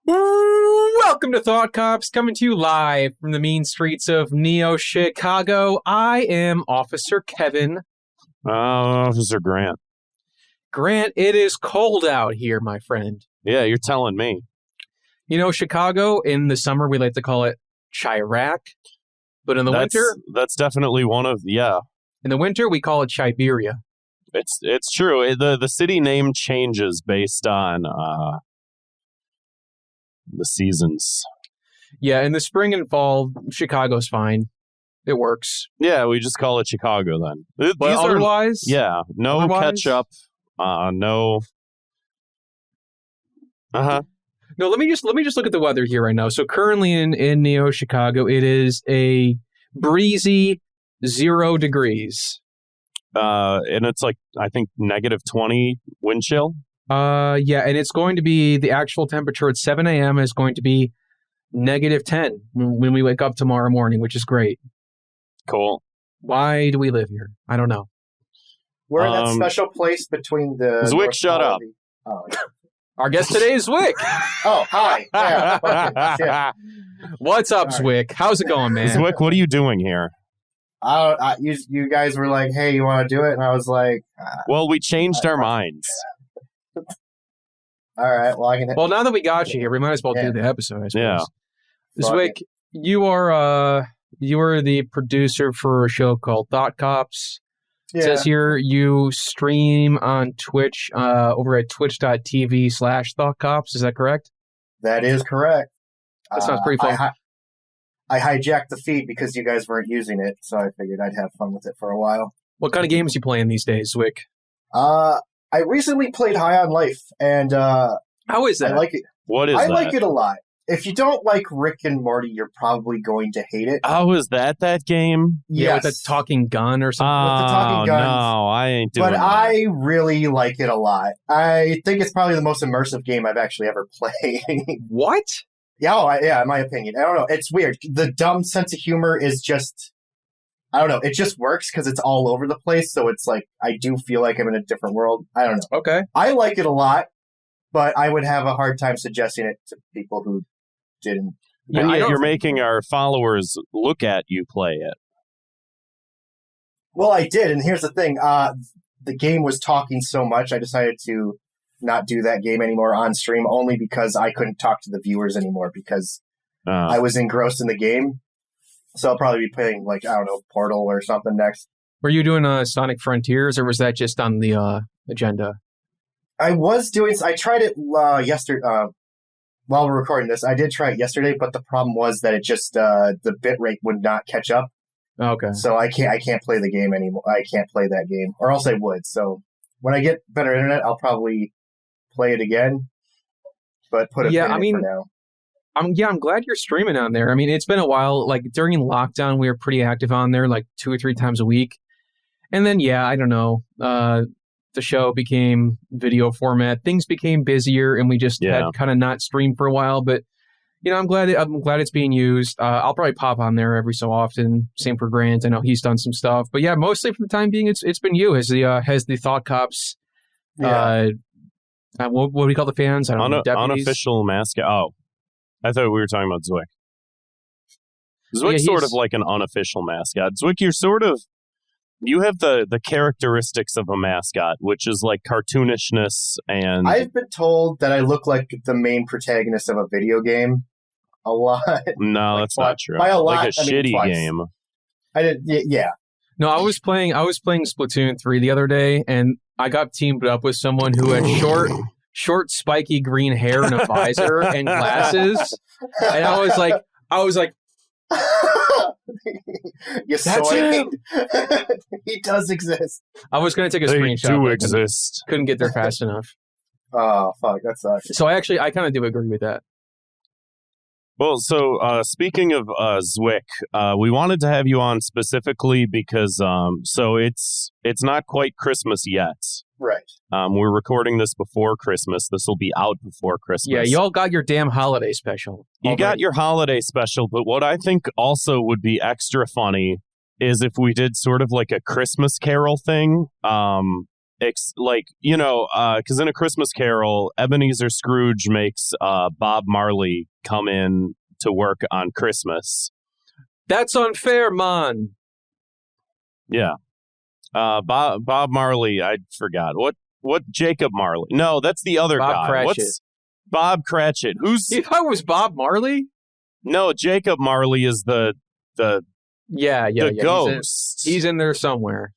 Welcome to Thought Cops, coming to you live from the mean streets of Neo Chicago. I am Officer Kevin. Officer Grant. Grant, it is cold out here, my friend. Yeah, you're telling me. You know, Chicago, in the summer, we like to call it Chirac. But in the winter... That's definitely one of, yeah. In the winter, we call it Siberia. It's true. The city name changes based on the seasons. Yeah, in the spring and fall, Chicago's fine. It works. Yeah, we just call it Chicago then. But otherwise... no ketchup, no... Uh-huh. No, let me just look at the weather here right now. So currently in Neo Chicago, it is a breezy 0 degrees. And it's like, I think, -20 wind chill. Yeah, and it's going to be, the actual temperature at 7 a.m. is going to be -10 when we wake up tomorrow morning, which is great. Cool. Why do we live here? I don't know. We're in that special place between the... Zwick, shut up. Oh, yeah. Our guest today is Zwick. Oh, hi. Yeah, shit. What's up, Zwick? How's it going, man? Zwick, what are you doing here? You guys were like, hey, you want to do it? And I was like... well, we changed our minds. All right, well, I can... Well, now that we got you here, we might as well do the episode, I suppose. Yeah. Zwick, you are the producer for a show called Thought Cops. It says here you stream on Twitch over at twitch.tv/Thought Cops. Is that correct? That is correct. That sounds pretty fun. I hijacked the feed because you guys weren't using it, so I figured I'd have fun with it for a while. What kind of games you playing these days, Zwick? I recently played High on Life, and how is that? I like it. What is that? I like it a lot. If you don't like Rick and Morty, you're probably going to hate it. Oh, is that game? Yeah, with the talking gun or something. Oh, with the talking guns. No, I ain't doing that. But I really like it a lot. I think it's probably the most immersive game I've actually ever played. What? Yeah, in my opinion. I don't know. It's weird. The dumb sense of humor is just... I don't know. It just works because it's all over the place. So it's like, I do feel like I'm in a different world. I don't know. Okay. I like it a lot, but I would have a hard time suggesting it to people who didn't. And yet you're making our followers look at you play it. Well, I did. And here's the thing. The game was talking so much, I decided to not do that game anymore on stream, only because I couldn't talk to the viewers anymore because I was engrossed in the game. So I'll probably be playing, like, I don't know, Portal or something next. Were you doing Sonic Frontiers, or was that just on the agenda? I tried it yesterday. While we're recording this, I did try it yesterday, but the problem was that it just, the bitrate would not catch up. Okay. So I can't play the game anymore. I can't play that game, or else I would. So when I get better internet, I'll probably play it again, but put it in for now. I'm glad you're streaming on there. I mean, it's been a while. Like, during lockdown, we were pretty active on there, like 2 or 3 times a week. And then, I don't know, the show became video format. Things became busier, and we just had kind of not streamed for a while. But, I'm glad it's being used. I'll probably pop on there every so often. Same for Grant. I know he's done some stuff. But, mostly for the time being, it's been you as the Thought Cops. What do we call the fans? I don't know. Deputies? Unofficial mascot. Oh. I thought we were talking about Zwick. Zwick's sort of like an unofficial mascot. Zwick, you have the characteristics of a mascot, which is like cartoonishness and... I've been told that I look like the main protagonist of a video game a lot. No, that's not true. By a lot, like a shitty game. I did, yeah. No, I was playing Splatoon 3 the other day, and I got teamed up with someone who had short, spiky green hair and a visor and glasses. And I was like, you that's him. He does exist. I was going to take a screenshot. They do exist. Couldn't get there fast enough. Oh, fuck, that sucks. So I kind of do agree with that. Well, so speaking of Zwick, we wanted to have you on specifically because so it's not quite Christmas yet. Right. We're recording this before Christmas. This will be out before Christmas. Yeah, y'all got your damn holiday special. You got your holiday special, but what I think also would be extra funny is if we did sort of like a Christmas Carol thing. because in A Christmas Carol, Ebenezer Scrooge makes Bob Marley come in to work on Christmas. That's unfair, man. Yeah. Bob Marley, I forgot. What Jacob Marley? No, that's the other guy. Cratchit. What's Bob Cratchit? Who's... You thought it was Bob Marley? No, Jacob Marley is the ghost. He's in there somewhere.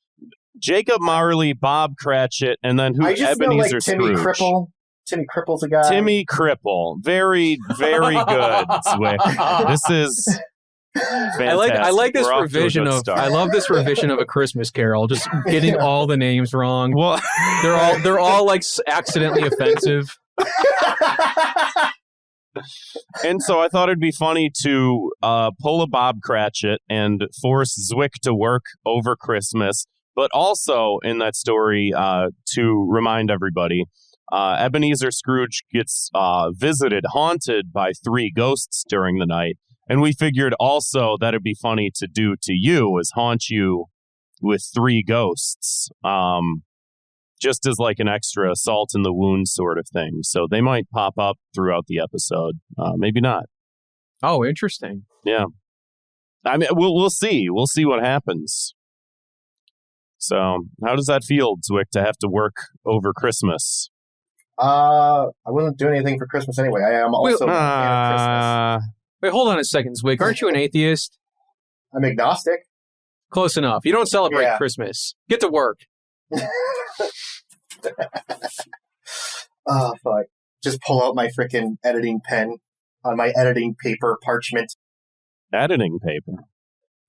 Jacob Marley, Bob Cratchit, and then who? I just Ebenezer know like Timmy Scrooge. Cripple. Timmy Cripple's a guy. Timmy Cripple, very, very good. Zwick. This is fantastic. I like this We're revision of. start. I love this revision of A Christmas Carol. Just getting all the names wrong. Well, they're all like accidentally offensive. And so I thought it'd be funny to pull a Bob Cratchit and force Zwick to work over Christmas, but also in that story to remind everybody, Ebenezer Scrooge gets haunted by 3 ghosts during the night, and we figured also that it'd be funny to do to you is haunt you with 3 ghosts. Just as like an extra salt in the wound sort of thing. So they might pop up throughout the episode. Maybe not. Oh, interesting. Yeah. I mean, we'll see. We'll see what happens. So how does that feel, Zwick, to have to work over Christmas? I wasn't doing anything for Christmas anyway. I am also a fan of Christmas. Wait, hold on a second, Zwick. Aren't you an atheist? I'm agnostic. Close enough. You don't celebrate Christmas. Get to work. Oh, fuck. Just pull out my freaking editing pen on my editing paper parchment. Editing paper?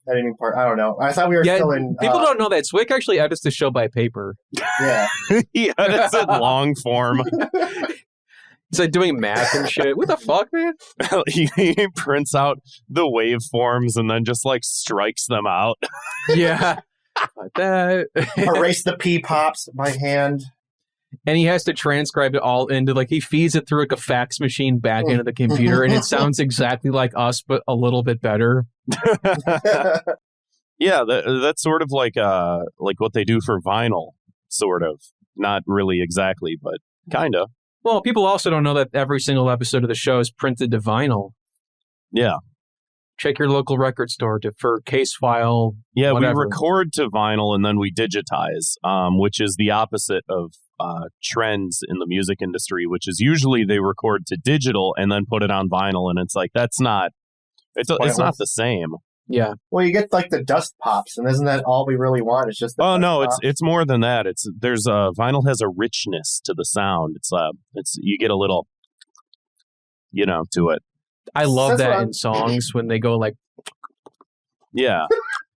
Editing part. I don't know. I thought we were still in... People don't know that. Zwick actually edits the show by paper. Yeah. He edits it long form. It's like doing math and shit. What the fuck, man? He prints out the waveforms and then just like strikes them out. Yeah. Like that. Erase the P-pops by hand. And he has to transcribe it all into, like, he feeds it through like a fax machine back into the computer, and it sounds exactly like us, but a little bit better. Yeah, that's sort of like what they do for vinyl, sort of. Not really exactly, but kind of. Well, people also don't know that every single episode of the show is printed to vinyl. Yeah. Check your local record store for case file. Yeah, whatever. We record to vinyl and then we digitize, which is the opposite of trends in the music industry, which is usually they record to digital and then put it on vinyl, and it's like it's not the same. Yeah. Well, you get like the dust pops, and isn't that all we really want? It's just it's more than that. Vinyl has a richness to the sound. It's you get a little, to it. I love that in songs when they go like, yeah.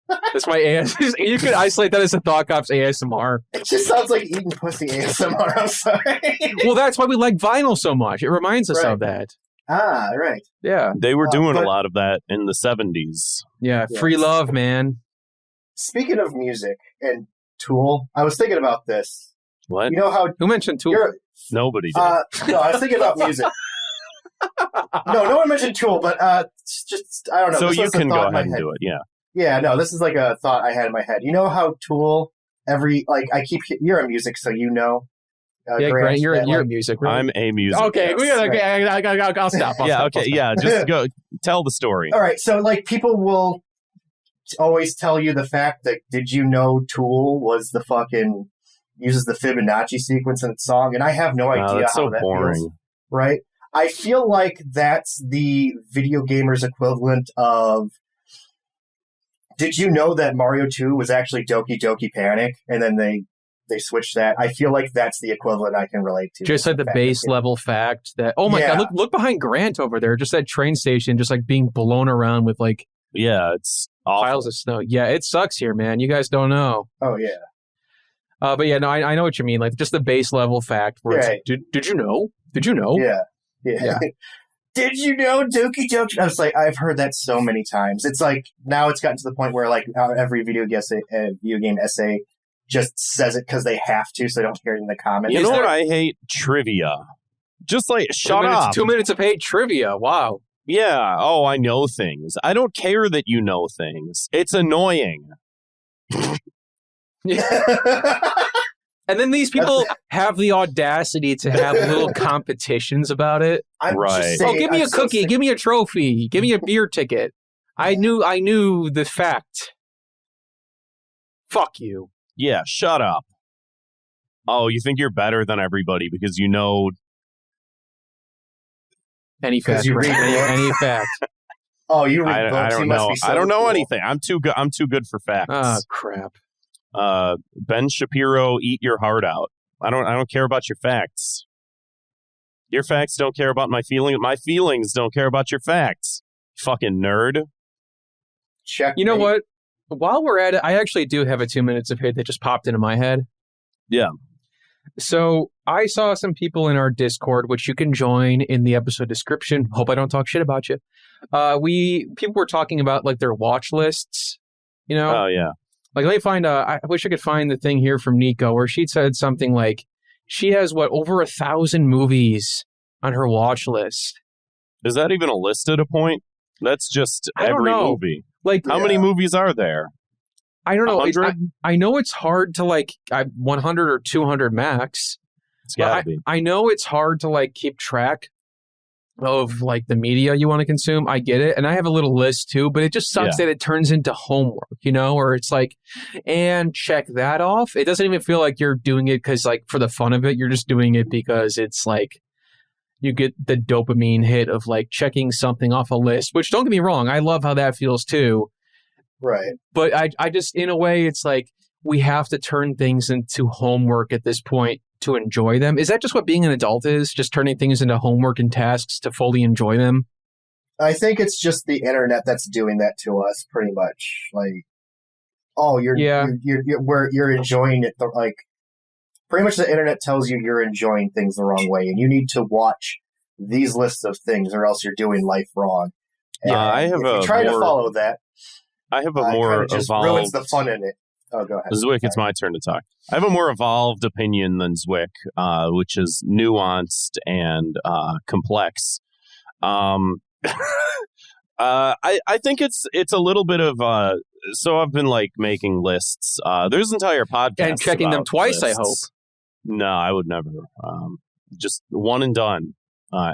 That's my ASMR. You could isolate that as a Thought Cops ASMR. It just sounds like eating pussy ASMR. I'm sorry. Well, that's why we like vinyl so much. It reminds us of that. Ah, right. Yeah. They were doing a lot of that in the 70s. Yeah, free love, man. Speaking of music and Tool, I was thinking about this. What? You know how... Who mentioned Tool? Nobody did. No, I was thinking about music. No one mentioned Tool, but just, I don't know. So you can go ahead and do it, yeah. Yeah, no, this is like a thought I had in my head. You know how Tool, you're a music, so you know. Grant, you're a music, right? I'm a music. Okay, I'll stop. Just go tell the story. All right, so like people will always tell you the fact that did you know Tool was the fucking uses the Fibonacci sequence in its song, and I have no idea that's how so that boring. feels. Right? I feel like that's the video gamers equivalent of did you know that Mario 2 was actually Doki Doki Panic, and then they switched that? I feel like that's the equivalent I can relate to. Just like the base level fact that, oh my God, look behind Grant over there. Just that train station, just like being blown around with like it's awful. Piles of snow. Yeah, it sucks here, man. You guys don't know. Oh, yeah. But yeah, no, I know what you mean. Like just the base level fact where it's like, did you know? Did you know? Yeah. Did you know Doki Doki? I was like, I've heard that so many times. It's like, now it's gotten to the point where like every video game essay just says it because they have to, so they don't hear it in the comments. You know what I hate? Trivia. Just like, shut up. 2 minutes of hate trivia. Wow. Yeah. Oh, I know things. I don't care that you know things. It's annoying. And then these people have the audacity to have little competitions about it. Right. Oh, give me a cookie. Give me a trophy. Give me a beer ticket. I knew the fact. Fuck you. Yeah, shut up. Oh, you think you're better than everybody because you know any fact. Any fact. Oh, you read books. I don't know. I don't know anything. I'm too good for facts. Oh, crap. Ben Shapiro, eat your heart out. I don't care about your facts. Your facts don't care about my feelings. My feelings don't care about your facts. Fucking nerd. Check. You know what? While we're at it, I actually do have a 2 minutes of hate that just popped into my head. Yeah. So I saw some people in our Discord, which you can join in the episode description. Hope I don't talk shit about you. People were talking about like their watch lists. You know? Oh yeah. Like, let me find I wish I could find the thing here from Nico where she said something like she has, over 1,000 movies on her watch list. Is that even a list at a point? That's just every movie. Like, how many movies are there? I don't know. I know it's hard to 100 or 200 max. It's gotta be. I know it's hard to keep track of the media you want to consume. I get it. And I have a little list too, but it just sucks that it turns into homework, or it's and check that off. It doesn't even feel like you're doing it because for the fun of it. You're just doing it because it's you get the dopamine hit of checking something off a list, which don't get me wrong. I love how that feels too. Right. But I just, in a way, it's we have to turn things into homework at this point to enjoy them. Is that just what being an adult is? Just turning things into homework and tasks to fully enjoy them? I think it's just the internet that's doing that to us, pretty much. You're enjoying it. Pretty much the internet tells you you're enjoying things the wrong way, and you need to watch these lists of things, or else you're doing life wrong. And if you try to follow that, I have a more just evolved. Ruins the fun in it. Oh, go ahead. Zwick, it's my turn to talk. I have a more evolved opinion than Zwick, which is nuanced and complex. I think it's a little bit of so I've been making lists. There's entire podcasts and checking them twice. Lists. I hope. No, I would never. Just one and done.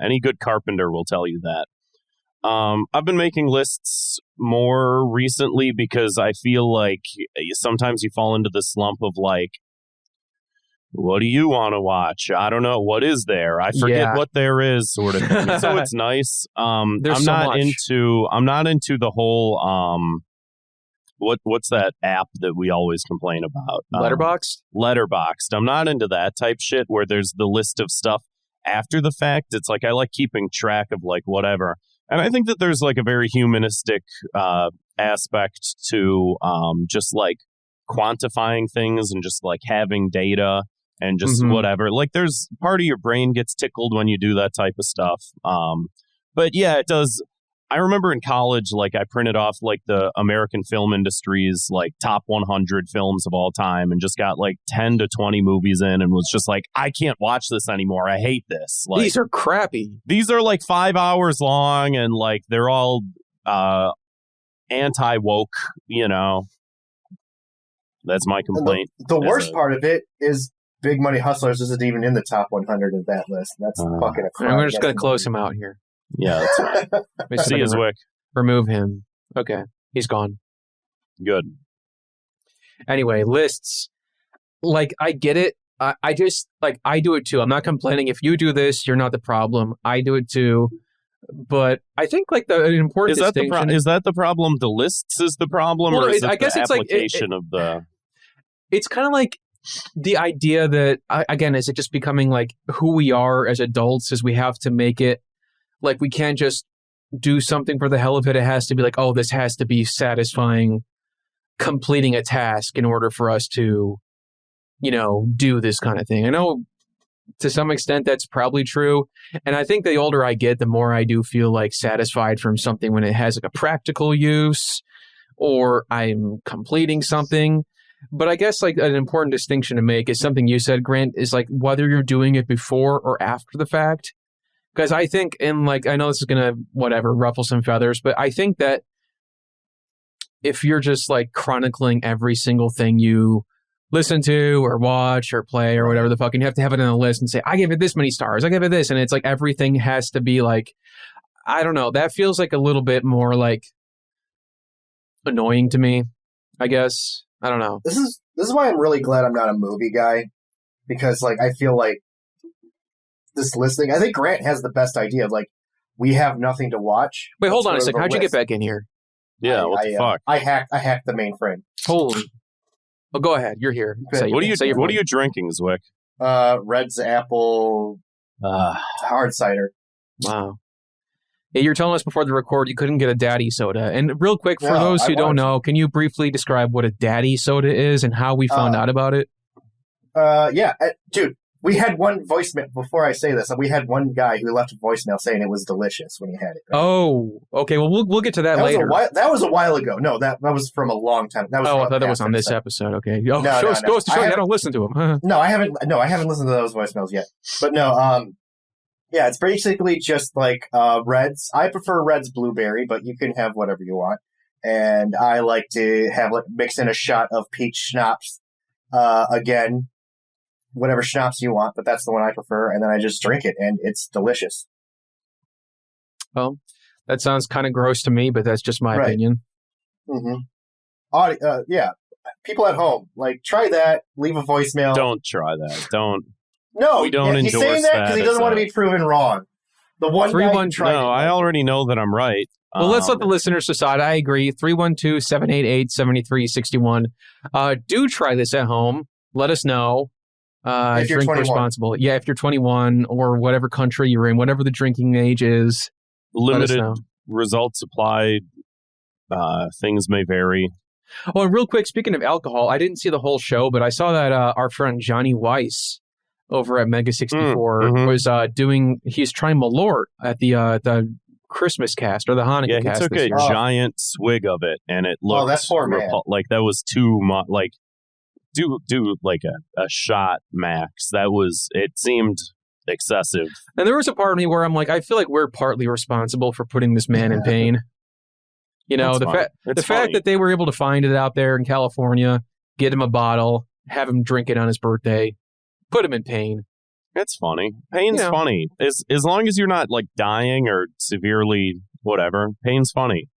Any good carpenter will tell you that. I've been making lists more recently because I feel like sometimes you fall into the slump of what do you want to watch? I don't know. What is there? I forget what there is, sort of thing. So it's nice. I'm not into the whole what's that app that we always complain about? Letterboxd? Letterboxd. I'm not into that type shit where there's the list of stuff after the fact. It's I like keeping track of whatever. And I think that there's a very humanistic aspect to just quantifying things and just having data and just whatever. There's part of your brain gets tickled when you do that type of stuff. But yeah, it does. I remember in college, I printed off the American film industry's top 100 films of all time and just got 10 to 20 movies in and was just I can't watch this anymore. I hate this. These are crappy. These are 5 hours long and they're all anti-woke, That's my complaint. The worst part of it is Big Money Hustlers isn't even in the top 100 of that list. That's fucking a crime. We're just going to close him out here. Yeah, that's right. See you, Zwick. Remove him. Okay, he's gone. Good. Anyway, lists. I get it. I just, I do it too. I'm not complaining. If you do this, you're not the problem. I do it too. But I think, an important distinction... Is that the problem? The lists is the problem? Or is it the application of the... It's kind of the idea that, again, is it just becoming, who we are as adults is we have to make it... we can't just do something for the hell of it. It has to be oh, this has to be satisfying, completing a task in order for us to, do this kind of thing. I know to some extent that's probably true. And I think the older I get, the more I do feel satisfied from something when it has a practical use or I'm completing something. But I guess an important distinction to make is something you said, Grant, is whether you're doing it before or after the fact. Because I think, and I know this is going to, ruffle some feathers, but I think that if you're just chronicling every single thing you listen to or watch or play or whatever the fuck, and you have to have it on a list and say, I give it this many stars, I give it this, and it's like everything has to be like, I don't know, that feels like a little bit more like annoying to me, I guess. I don't know. This is why I'm really glad I'm not a movie guy, because like I feel like this listing, I think Grant has the best idea of like, we have nothing to watch. Wait, hold on a second. How'd you get back in here? Yeah, what the fuck? I hacked the mainframe. Holy. Oh, go ahead. You're here. What are you drinking, Zwick? Red's apple hard cider. Wow. Yeah, you're telling us before the record you couldn't get a daddy soda. And real quick, for those who don't know, can you briefly describe what a daddy soda is and how we found out about it? Yeah, dude. We had one voicemail, before I say this, we had one guy who left a voicemail saying it was delicious when he had it. Right? Oh, okay. Well, we'll get to that later. That was a while ago. No, that was from a long time. I thought that was on this episode. Okay. Oh, no, goes to show you I don't listen to him. No, I haven't listened to those voicemails yet. But no, yeah, it's basically just like Reds. I prefer Reds blueberry, but you can have whatever you want. And I like to have mix in a shot of peach schnapps. Again, whatever schnapps you want, but that's the one I prefer, and then I just drink it, and it's delicious. Well, that sounds kind of gross to me, but that's just my opinion. Mm-hmm. Yeah, people at home, like, try that, leave a voicemail. Don't try that. Don't. No, we don't he's saying that because he doesn't want to be proven wrong. The one guy who tried No, I already know that I'm right. Well, let's let the listeners decide. I agree. 312-788-7361. Do try this at home. Let us know. If you're drink 21. responsible. Yeah, if you're 21 or whatever country you're in, whatever the drinking age is. Limited results supply. Things may vary. Oh, and real quick, speaking of alcohol, I didn't see the whole show, but I saw that our friend Johnny Weiss over at Mega 64 was he's trying Malort at the Christmas cast or the Hanukkah cast. Yeah, he took a giant swig of it, and it looked that's poor man. Like that was too much. Like, do like a shot max. It seemed excessive. And there was a part of me where I'm like, I feel like we're partly responsible for putting this man in pain. You know, the fact that they were able to find it out there in California, get him a bottle, have him drink it on his birthday, put him in pain. It's funny. Pain's funny. As long as you're not like dying or severely whatever, pain's funny.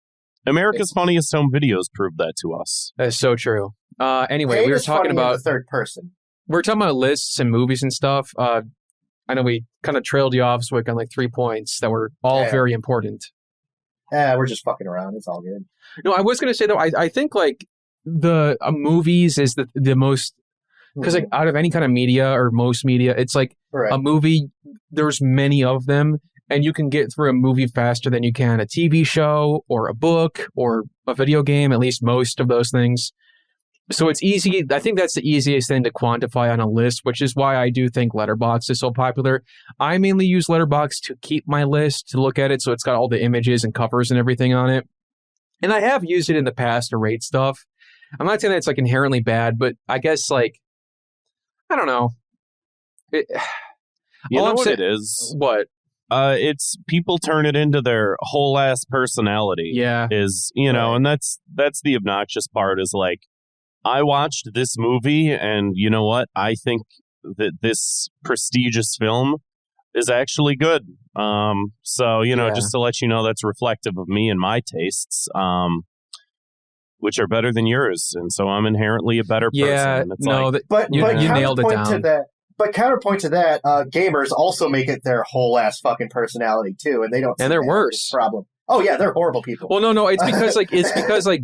America's Funniest Home Videos proved that to us. That's so true. Anyway, we were talking about the third person. We were talking about lists and movies and stuff. I know we kind of trailed you off, Zwick, on like 3 points that were all very important. Yeah, we're just fucking around. It's all good. No, I was going to say though, I think like the movies is the most, because like out of any kind of media or most media, it's like a movie. There's many of them. And you can get through a movie faster than you can a TV show or a book or a video game, at least most of those things. So it's easy. I think that's the easiest thing to quantify on a list, which is why I do think Letterboxd is so popular. I mainly use Letterboxd to keep my list, to look at it. So it's got all the images and covers and everything on it. And I have used it in the past to rate stuff. I'm not saying that it's like inherently bad, but I guess like, I don't know. You know what it is? What? It's people turn it into their whole ass personality. Yeah. And that's the obnoxious part is like, I watched this movie and you know what? I think that this prestigious film is actually good. So, just to let you know, that's reflective of me and my tastes, which are better than yours. And so I'm inherently a better person. Yeah, but you nailed it down. But counterpoint to that, gamers also make it their whole ass fucking personality too, and they don't. And they're worse. Problem. Oh yeah, they're horrible people. Well, no, it's because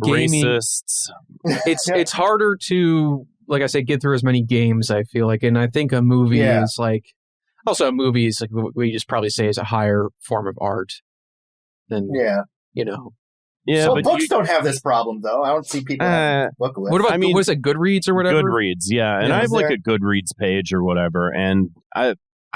gaming. Racists. It's harder to, like I say, get through as many games. I feel like, and I think a movie is like. Also, a movie is like we just probably say is a higher form of art than Yeah, so but books don't have this problem, though. I don't see people book lists. What about, was it Goodreads or whatever? Goodreads, yeah. And I have like a Goodreads page or whatever, and I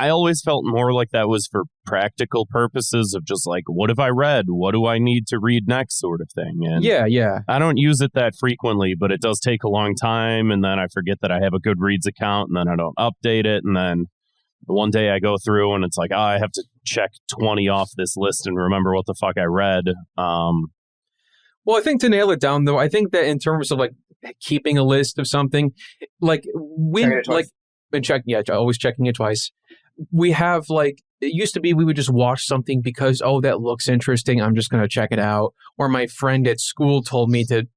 always felt more like that was for practical purposes of just like, what have I read? What do I need to read next sort of thing? And yeah. I don't use it that frequently, but it does take a long time, and then I forget that I have a Goodreads account, and then I don't update it, and then one day I go through, and it's like, I have to check 20 off this list and remember what the fuck I read. Well, I think to nail it down, though, I think that in terms of like keeping a list of something. Like always checking it twice. We have like, it used to be we would just watch something because, oh, that looks interesting, I'm just going to check it out. Or my friend at school told me to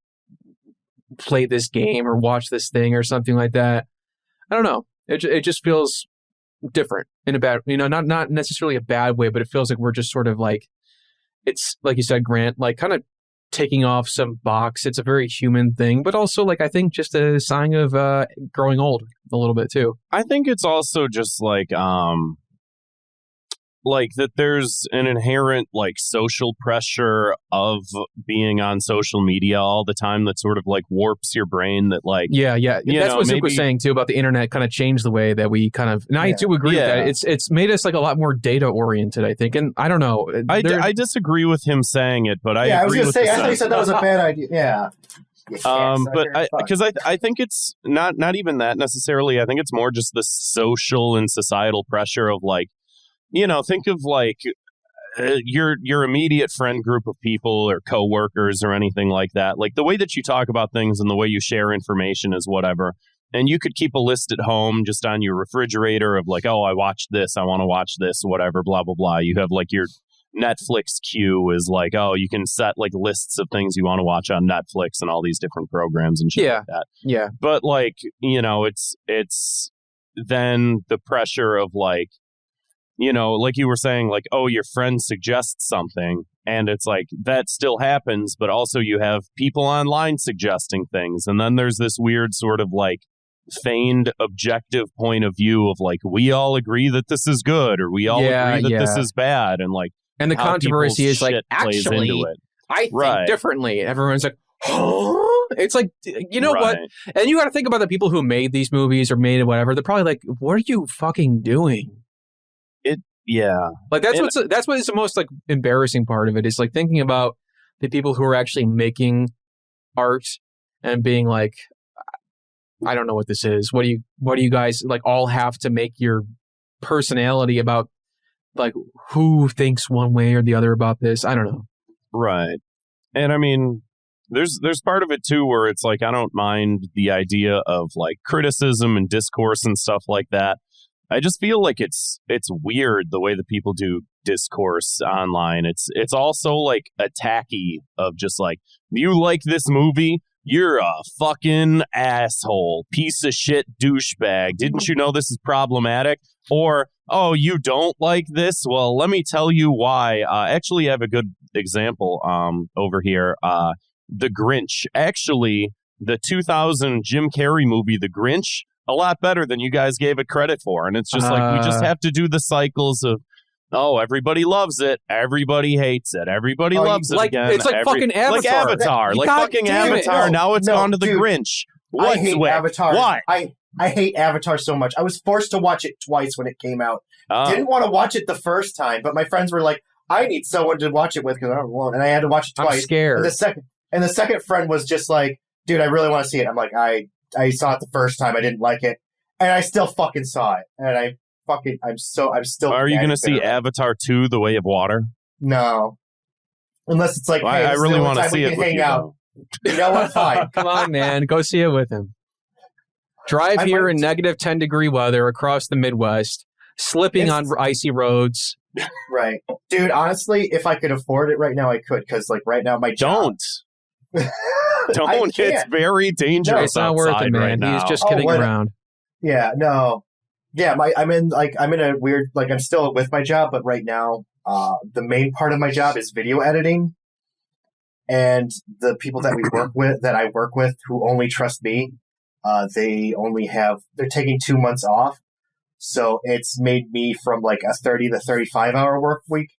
play this game or watch this thing or something like that. I don't know. It just feels different in a bad, not necessarily a bad way, but it feels like we're just sort of like, it's like you said, Grant, like kind of taking off some box. It's a very human thing, but also like I think just a sign of growing old a little bit too. I think it's also just like that there's an inherent like social pressure of being on social media all the time that sort of like warps your brain that like that's what Zwick was saying too about the internet kind of changed the way that we kind of, and I do agree with that. It's made us like a lot more data oriented, I think, and I don't know. I disagree with him saying it, but I agree. I was with I thought he said that was a bad idea. Yeah. But I think it's not even that necessarily. I think it's more just the social and societal pressure of like, think of like your immediate friend group of people or coworkers or anything like that. Like the way that you talk about things and the way you share information is whatever. And you could keep a list at home just on your refrigerator of like, oh, I watched this, I want to watch this, whatever, blah, blah, blah. You have like your Netflix queue is like, oh, you can set like lists of things you want to watch on Netflix and all these different programs and shit like that. Yeah. But like, it's then the pressure of like, like you were saying, like, oh, your friend suggests something, and it's like that still happens, but also you have people online suggesting things, and then there's this weird sort of like feigned objective point of view of like, we all agree that this is good, or we all agree that this is bad, and like, and the controversy is like, actually, I think differently. Everyone's like, huh? It's like, what? And you got to think about the people who made these movies or made it, whatever. They're probably like, what are you fucking doing? Like that's what is the most like embarrassing part of it is like thinking about the people who are actually making art and being like, I don't know what this is. What do you guys like all have to make your personality about like who thinks one way or the other about this? I don't know. Right. And I mean, there's part of it too where it's like I don't mind the idea of like criticism and discourse and stuff like that. I just feel like it's weird the way that people do discourse online. It's also like attacky of just like, you like this movie? You're a fucking asshole, piece of shit douchebag. Didn't you know this is problematic? Or, oh, you don't like this? Well, let me tell you why. Actually, I have a good example over here. The Grinch. Actually, the 2000 Jim Carrey movie, The Grinch, a lot better than you guys gave it credit for. And it's just like, we just have to do the cycles of, oh, everybody loves it, everybody hates it, everybody loves it again. It's like fucking Avatar. Like Avatar. Like fucking Avatar. Now it's gone to the Grinch. I hate Avatar. Why? I hate Avatar so much. I was forced to watch it twice when it came out. Didn't want to watch it the first time, but my friends were like, I need someone to watch it with because I don't want, and I had to watch it twice. I'm scared. And the second friend was just like, dude, I really want to see it. I'm like, I saw it the first time. I didn't like it. And I still fucking saw it. And I'm still. Are you going to see Avatar 2, The Way of Water? No. Unless it's like, well, hey, I really want to see it with hang out. You know what? Fine. Come on, man. Go see it with him. Drive here in negative 10 degree weather across the Midwest, slipping on icy roads. Right. Dude, honestly, if I could afford it right now, I could. Because like right now, my job... Don't. It's very dangerous. No, it's not worth it, man. Right now. He's just kidding around. Yeah, no. Yeah, I'm in a weird, like I'm still with my job, but right now, the main part of my job is video editing. And the people that I work with who only trust me, they're taking 2 months off. So it's made me from like a 30 to 35 hour work week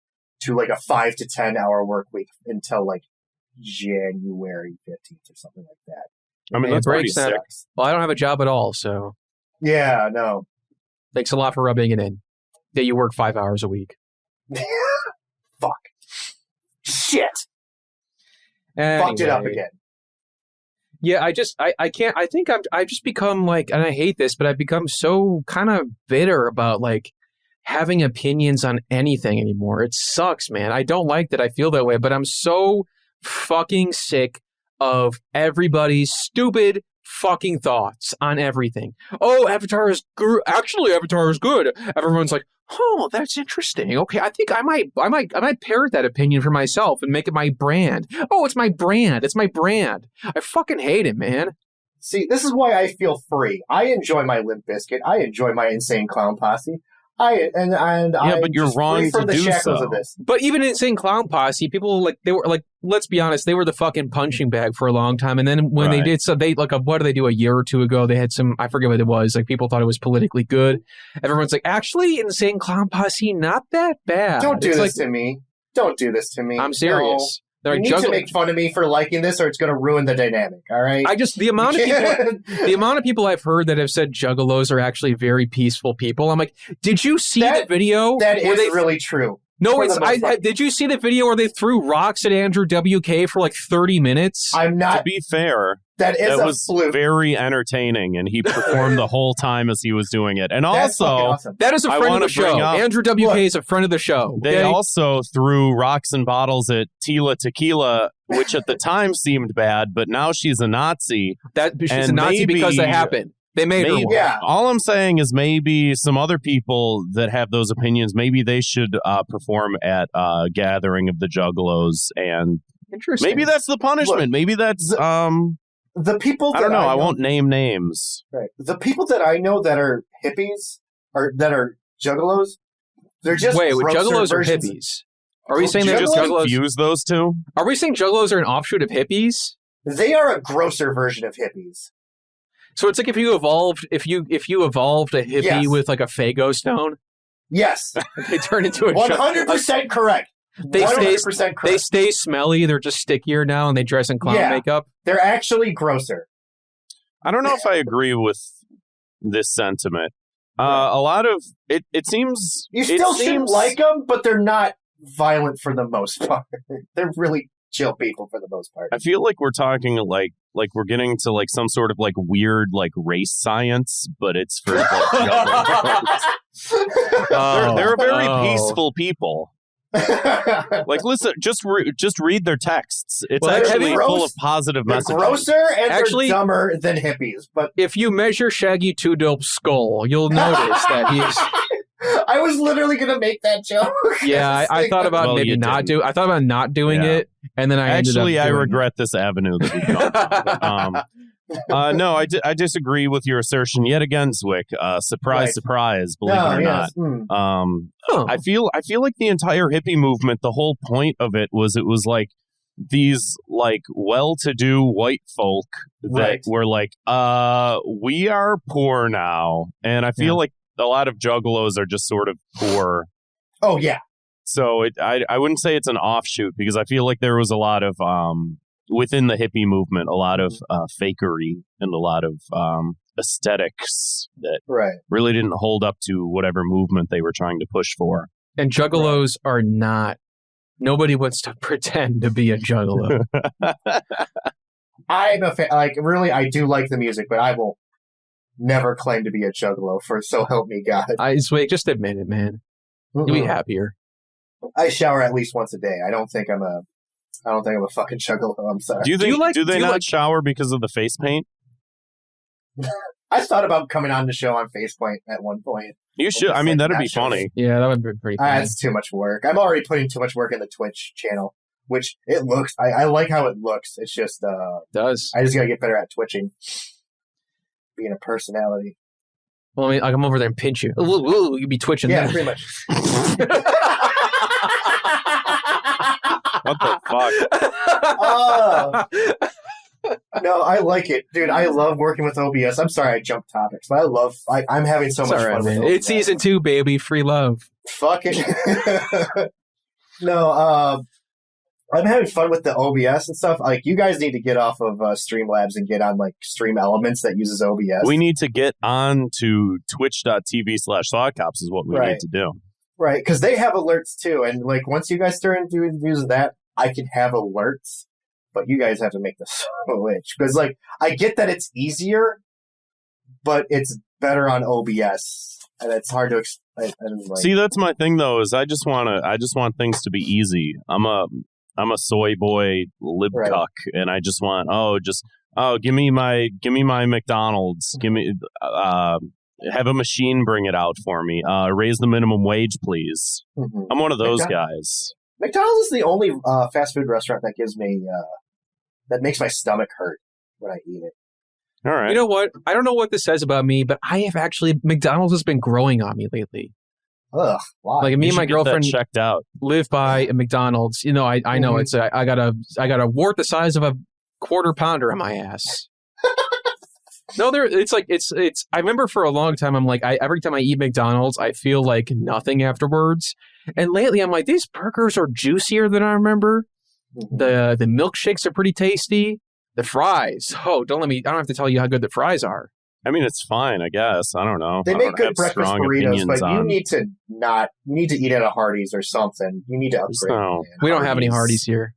to like a 5 to 10 hour work week until like January 15th or something like that. I mean, that's pretty sick. Well, I don't have a job at all, so. Yeah, no. Thanks a lot for rubbing it in. That you work 5 hours a week. Fuck. Shit. Anyway. Fucked it up again. Yeah, I can't, I think I've just become like, and I hate this, but I've become so kind of bitter about like having opinions on anything anymore. It sucks, man. I don't like that I feel that way, but I'm so fucking sick of everybody's stupid fucking thoughts on everything. Oh, Avatar is actually Avatar is good. Everyone's like, oh, that's interesting. Okay, I think I might parrot that opinion for myself and make it my brand. Oh, it's my brand. It's my brand. I fucking hate it, man. See, this is why I feel free. I enjoy my Limp Bizkit. I enjoy my Insane Clown Posse. But you're wrong from to the do shackles so. of this. But even Insane Clown Posse, people they were let's be honest, they were the fucking punching bag for a long time. And then when they did what did they do a year or two ago? They had some, I forget what it was. Like people thought it was politically good. Everyone's like, actually, Insane Clown Posse, not that bad. Don't do this to me. Don't do this to me. I'm serious. No. You need to make fun of me for liking this, or it's going to ruin the dynamic. All right. The amount of people I've heard that have said Juggalos are actually very peaceful people. I'm like, did you see the video? That is really true. No, did you see the video where they threw rocks at Andrew WK for like 30 minutes? I'm not. To be fair, that was fluke. Very entertaining, and he performed the whole time as he was doing it. And also, awesome. That is a friend of the show. Andrew WK is a friend of the show. They also threw rocks and bottles at Tila Tequila, which at the time seemed bad, but now she's a Nazi. She's a Nazi because that happened. They made her one. Yeah. All I'm saying is maybe some other people that have those opinions, maybe they should perform at a gathering of the Juggalos, and maybe that's the punishment. Look, maybe that's the people. That I don't know. I won't name names. Right. The people that I know that are hippies or that are Juggalos, they're just Juggalos are hippies. Are we saying they're just Juggalos? Confuse those two? Are we saying Juggalos are an offshoot of hippies? They are a grosser version of hippies. So it's like if you evolved a hippie with like a Fago stone. Yes, they turn into a 100% correct. They 100% correct. They stay smelly. They're just stickier now, and they dress in clown makeup. They're actually grosser. I don't know if I agree with this sentiment. A lot of it seems you still shouldn't like them, but they're not violent for the most part. They're really chill people for the most part. I feel like we're talking like we're getting to like some sort of like weird like race science, but it's for like, they're very peaceful people. Like listen, just read their texts. It's actually full of positive messages. Grosser and they're dumber than hippies. But if you measure Shaggy Two Dope's skull, you'll notice that he's. I was literally going to make that joke. Yeah, I thought about I thought about not doing it, and then I I regret this avenue that we've gone. No, I disagree with your assertion yet again, Zwick. Surprise, believe it or not. I feel like the entire hippie movement, the whole point of it was like these like well-to-do white folk that were like, we are poor now, and I feel like a lot of Juggalos are just sort of poor. Oh, yeah. So I wouldn't say it's an offshoot, because I feel like there was a lot of, within the hippie movement, a lot of fakery and a lot of aesthetics that really didn't hold up to whatever movement they were trying to push for. And Juggalos are not. Nobody wants to pretend to be a Juggalo. I'm a fan. Like, really, I do like the music, but I will never claim to be a Juggalo, for so help me God. Just admit it, man. You'll be happier. I shower at least once a day. I don't think I'm a fucking Juggalo. I'm sorry. Do they not shower because of the face paint? I thought about coming on the show on face paint at one point. You should. I mean, that'd be funny. Yeah, that would be pretty funny. That's too much work. I'm already putting too much work in the Twitch channel, which it looks. I like how it looks. It's just does. I just gotta get better at twitching. Being a personality. Well, I mean, I come over there and pinch you. Ooh, you'd be twitching. Yeah, pretty much. What the fuck? No, I like it, dude. I love working with OBS. I'm sorry I jumped topics, but I'm having so much fun with it. It's season 2, baby. Free love. Fuck it. No, I'm having fun with the OBS and stuff. Like, you guys need to get off of Streamlabs and get on like Stream Elements that uses OBS. We need to get on to twitch.tv/thoughtcops is what we need to do. Right, because they have alerts too. And like once you guys start using that, I can have alerts. But you guys have to make the switch. Because like I get that it's easier, but it's better on OBS. And it's hard to explain. See, that's my thing though, is I just want things to be easy. I'm I'm a soy boy libcuck, and I just want give me my McDonald's, give me have a machine bring it out for me, raise the minimum wage, please. Mm-hmm. I'm one of those guys. McDonald's is the only fast food restaurant that gives me that makes my stomach hurt when I eat it. All right. You know what? I don't know what this says about me, but I have actually McDonald's has been growing on me lately. Ugh, why? Like me and my girlfriend checked out. live by a McDonald's. You know, I know it's I got a wart the size of a quarter pounder on my ass. No, it's I remember for a long time I'm like every time I eat McDonald's I feel like nothing afterwards. And lately I'm like, these burgers are juicier than I remember. The milkshakes are pretty tasty. The fries. Oh, I don't have to tell you how good the fries are. I mean, it's fine, I guess. I don't know. They make good breakfast burritos, but you need to eat at a Hardee's or something. You need to upgrade. No. We don't have any Hardee's here.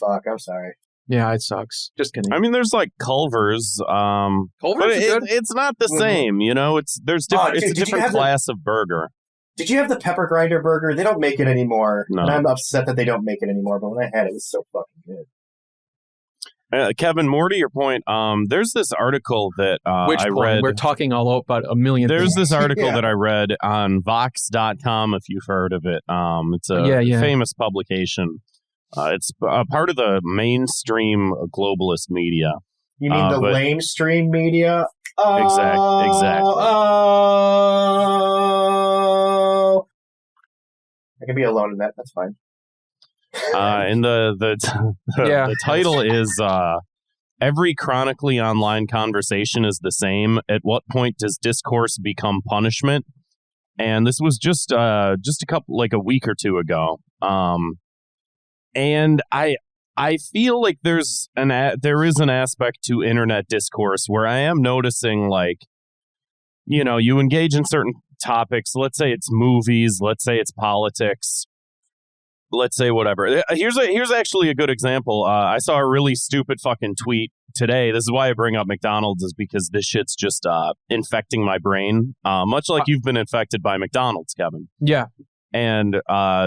Fuck, I'm sorry. Yeah, it sucks. Just kidding. I mean, there's like Culver's. Culver's but is good. It's not the same, you know? It's a different class of burger. Did you have the pepper grinder burger? They don't make it anymore. No. And I'm upset that they don't make it anymore, but when I had it, it was so fucking good. Kevin, more to your point, there's this article that I read. We're talking all about a million There's things. this article that I read on Vox.com, if you've heard of it. It's a famous publication. It's part of the mainstream globalist media. You mean the lamestream media? Exactly. Oh. I can be alone in that. That's fine. And the title is every chronically online conversation is the same. At what point does discourse become punishment? And this was just a week or two ago. And I feel like there is an aspect to internet discourse where I am noticing, like, you know, you engage in certain topics. Let's say it's movies. Let's say it's politics. Let's say whatever. Here's actually a good example. I saw a really stupid fucking tweet today. This is why I bring up McDonald's, is because this shit's just infecting my brain, much like you've been infected by McDonald's, Kevin. Yeah. And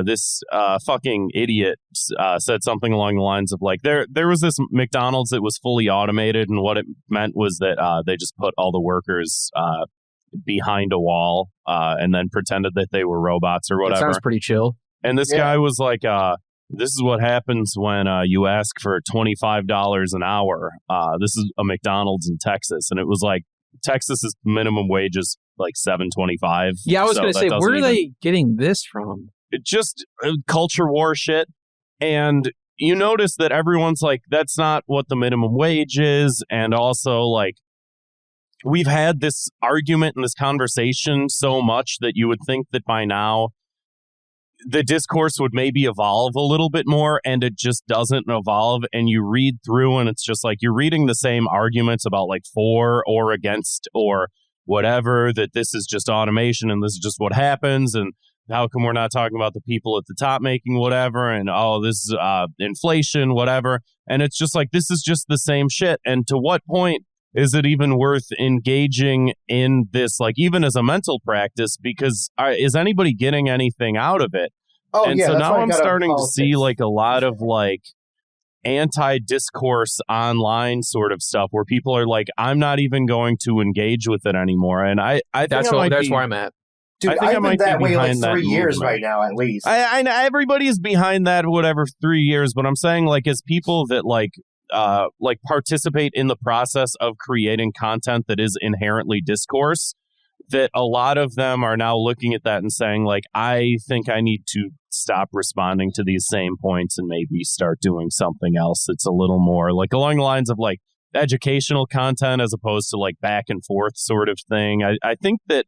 this fucking idiot said something along the lines of, like, there was this McDonald's that was fully automated, and what it meant was that they just put all the workers behind a wall and then pretended that they were robots or whatever. That sounds pretty chill. And this guy was like, this is what happens when you ask for $25 an hour. This is a McDonald's in Texas. And it was like, Texas's minimum wage is like $7.25. Yeah, I was going to say, where are they getting this from? It just culture war shit. And you notice that everyone's like, that's not what the minimum wage is. And also, like, we've had this argument and this conversation so much that you would think that by now the discourse would maybe evolve a little bit more, and it just doesn't evolve. And you read through and it's just like you're reading the same arguments about, like, for or against or whatever, that this is just automation and this is just what happens, and how come we're not talking about the people at the top making whatever, and this is inflation, whatever. And it's just like, this is just the same shit. And to what point is it even worth engaging in this, like, even as a mental practice? Because is anybody getting anything out of it? Oh, and yeah, so now I'm starting to politics. see, like, a lot of, like, anti-discourse online sort of stuff where people are like, I'm not even going to engage with it anymore. And I think that's where I'm at. Dude, I've been that way like 3 years right now, at least. I everybody is behind that, whatever, 3 years. But I'm saying, like, as people that like participate in the process of creating content that is inherently discourse, that a lot of them are now looking at that and saying, like, I think I need to stop responding to these same points and maybe start doing something else that's a little more, like, along the lines of, like, educational content as opposed to, like, back and forth sort of thing. I think that...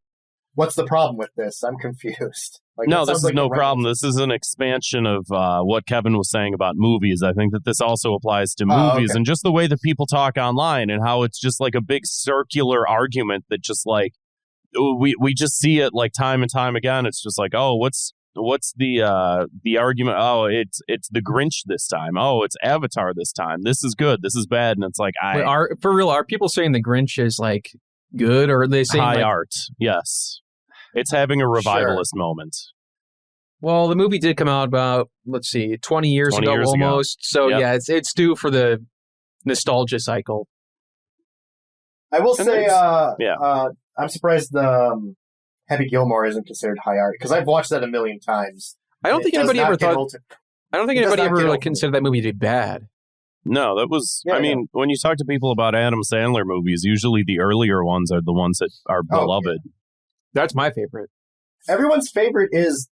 What's the problem with this? I'm confused. Like, no, this is no problem. This is an expansion of what Kevin was saying about movies. I think that this also applies to movies and just the way that people talk online, and how it's just like a big circular argument that just, like, we just see it, like, time and time again. It's just like, oh, what's the argument? Oh, it's the Grinch this time. Oh, it's Avatar this time. This is good. This is bad. And it's like, are people saying the Grinch is, like, good, or are they saying high like, art? Yes. It's having a revivalist moment. Well, the movie did come out about, 20 years ago almost. So Yep. it's due for the nostalgia cycle. I will say, I'm surprised Happy Gilmore isn't considered high art because I've watched that a million times. I don't think anybody ever thought. I don't think anybody ever considered that movie to be bad. No, that was. I mean, when you talk to people about Adam Sandler movies, usually the earlier ones are the ones that are beloved. Yeah. That's my favorite. Everyone's favorite is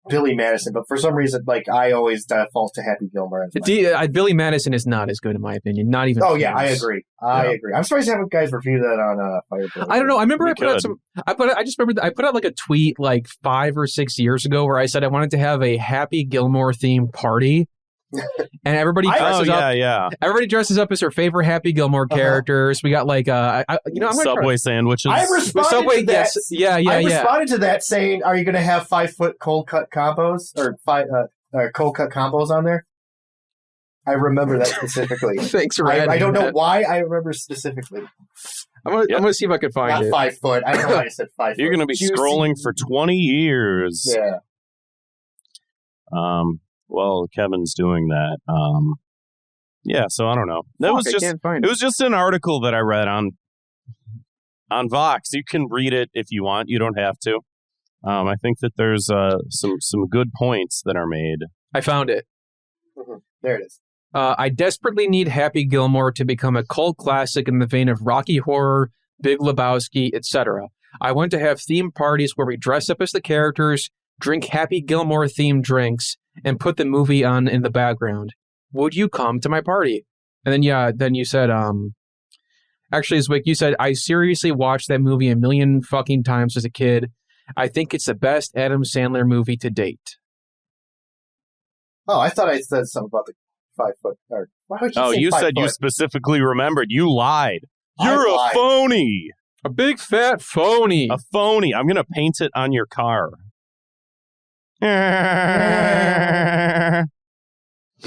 Billy Madison, but for some reason, I always default to Happy Gilmore. Billy Madison is not as good in my opinion. Not even. Oh yeah, I agree. I agree. I'm surprised you haven't guys reviewed that on Fireplace. I don't know. I remember I just remember I put out a tweet 5 or 6 years ago where I said I wanted to have a Happy Gilmore themed party. And everybody dresses up. Yeah. Everybody dresses up as their favorite Happy Gilmore characters. We got I'm Subway sandwiches. I responded to that. I responded to that saying, "Are you going to have 5-foot cold cut combos or cold cut combos on there?" I remember that specifically. Thanks for I don't know why I remember specifically. I'm gonna see if I can find it. Not 5 foot. I don't know why I said 5 foot. You're going to be scrolling for 20 years. Yeah. Well, Kevin's doing that. So I don't know. It was just an article that I read on Vox. You can read it if you want. You don't have to. I think that there's some good points that are made. I found it. Mm-hmm. There it is. I desperately need Happy Gilmore to become a cult classic in the vein of Rocky Horror, Big Lebowski, etc. I want to have theme parties where we dress up as the characters, drink Happy Gilmore themed drinks, and put the movie on in the background. Would you come to my party? And then you said, actually, Zwick, you said, I seriously watched that movie a million fucking times as a kid. I think it's the best Adam Sandler movie to date. Oh, I thought I said something about the 5 foot. Or, why would you say you 5 said foot? You specifically remembered. You lied. You're a phony. A big fat phony. A phony. I'm going to paint it on your car. Hey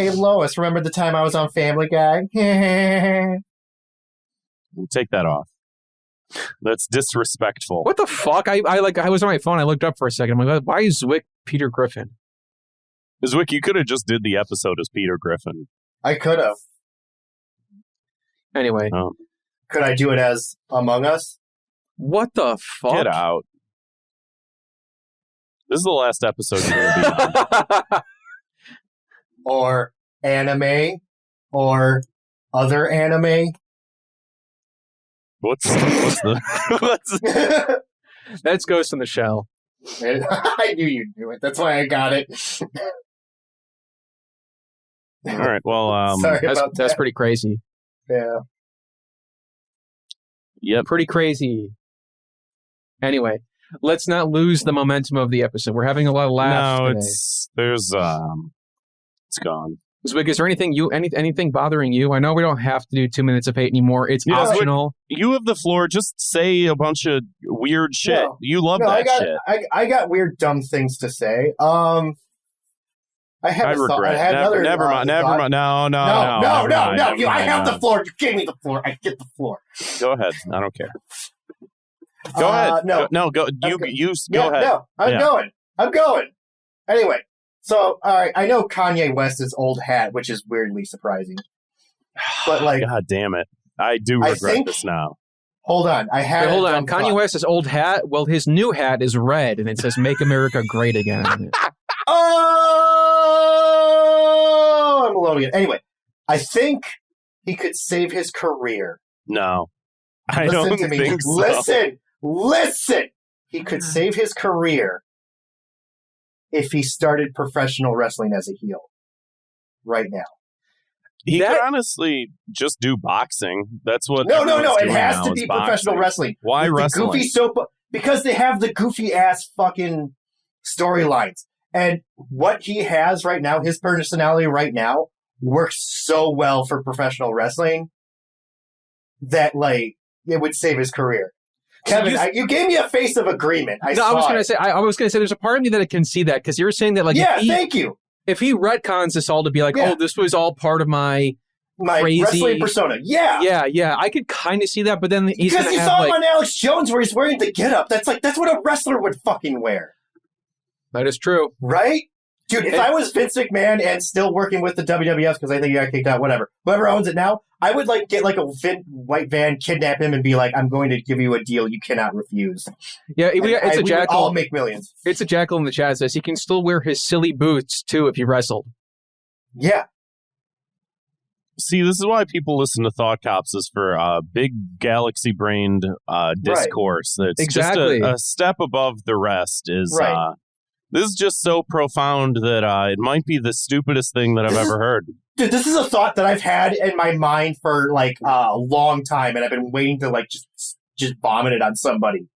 Lois, remember the time I was on Family Guy? Take that off. That's disrespectful. What the fuck? I was on my phone. I looked up for a second. I'm like, why is Zwick Peter Griffin? Zwick, you could have just did the episode as Peter Griffin. I could have. Anyway. Could I do it as Among Us? What the fuck? Get out. This is the last episode you're going to be on. Or anime, or other anime. What's the... That's Ghost in the Shell. I knew you'd do it. That's why I got it. All right, well... Sorry about that's pretty crazy. Yeah. Yep. Pretty crazy. Anyway. Let's not lose the momentum of the episode. We're having a lot of laughs today. It's gone. Zwick, is there anything bothering you? I know we don't have to do 2 minutes of hate anymore. It's optional. You have the floor. Just say a bunch of weird shit. No, you love that shit. I got weird, dumb things to say. I regret. Never mind. No. I have the floor. You gave me the floor. I get the floor. Go ahead. I don't care. Go ahead. Go. Go ahead. No, I'm going. Anyway, so all right, I know Kanye West's old hat, which is weirdly surprising. But God damn it, I do regret this now. Hold on, hold on. Kanye West's old hat. Well, his new hat is red, and it says "Make America Great Again." Oh, I'm alone again. Anyway, I think he could save his career. No, I don't think so. Listen! He could save his career if he started professional wrestling as a heel right now. He could honestly just do boxing. That's what. No. It has to be professional wrestling. Why wrestling? Because they have the goofy ass fucking storylines. And what he has right now, his personality right now, works so well for professional wrestling that it would save his career. Kevin, you gave me a face of agreement. I was going to say, there's a part of me that can see that because you're saying that, thank you. If he retcons this all to be oh, this was all part of my crazy wrestling persona. Yeah. I could kind of see that, but then he's because you saw him on Alex Jones where he's wearing the getup. That's what a wrestler would fucking wear. That is true. Right? Dude, if I was Vince McMahon and still working with the WWF, because I think he got kicked out, whatever, whoever owns it now, I would get a white van, kidnap him, and be like, I'm going to give you a deal you cannot refuse. Yeah, it's a Jackal. I'll make millions. It's a Jackal in the chat says he can still wear his silly boots, too, if he wrestled. Yeah. See, this is why people listen to Thought Cops, is for big galaxy-brained discourse. That's exactly. Just a step above the rest. This is just so profound that it might be the stupidest thing that I've ever heard. Dude, this is a thought that I've had in my mind for a long time, and I've been waiting to just vomit it on somebody.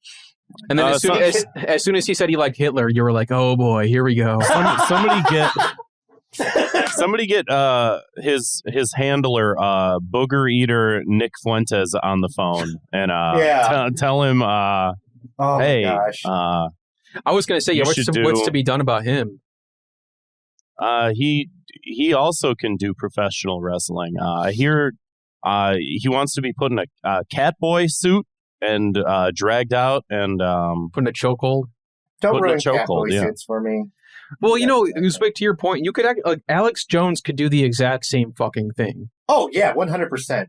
And then as soon as he said he liked Hitler, you were like, "Oh boy, here we go." Somebody get his handler, booger eater Nick Fuentes, on the phone and tell him, hey, gosh. I was going to say, what's to be done about him? He also can do professional wrestling. I hear he wants to be put in a Catboy suit and dragged out and put in a chokehold. Don't ruin Catboy suits for me. Well, Zwick, to your point, you could Alex Jones could do the exact same fucking thing. Oh yeah, 100%.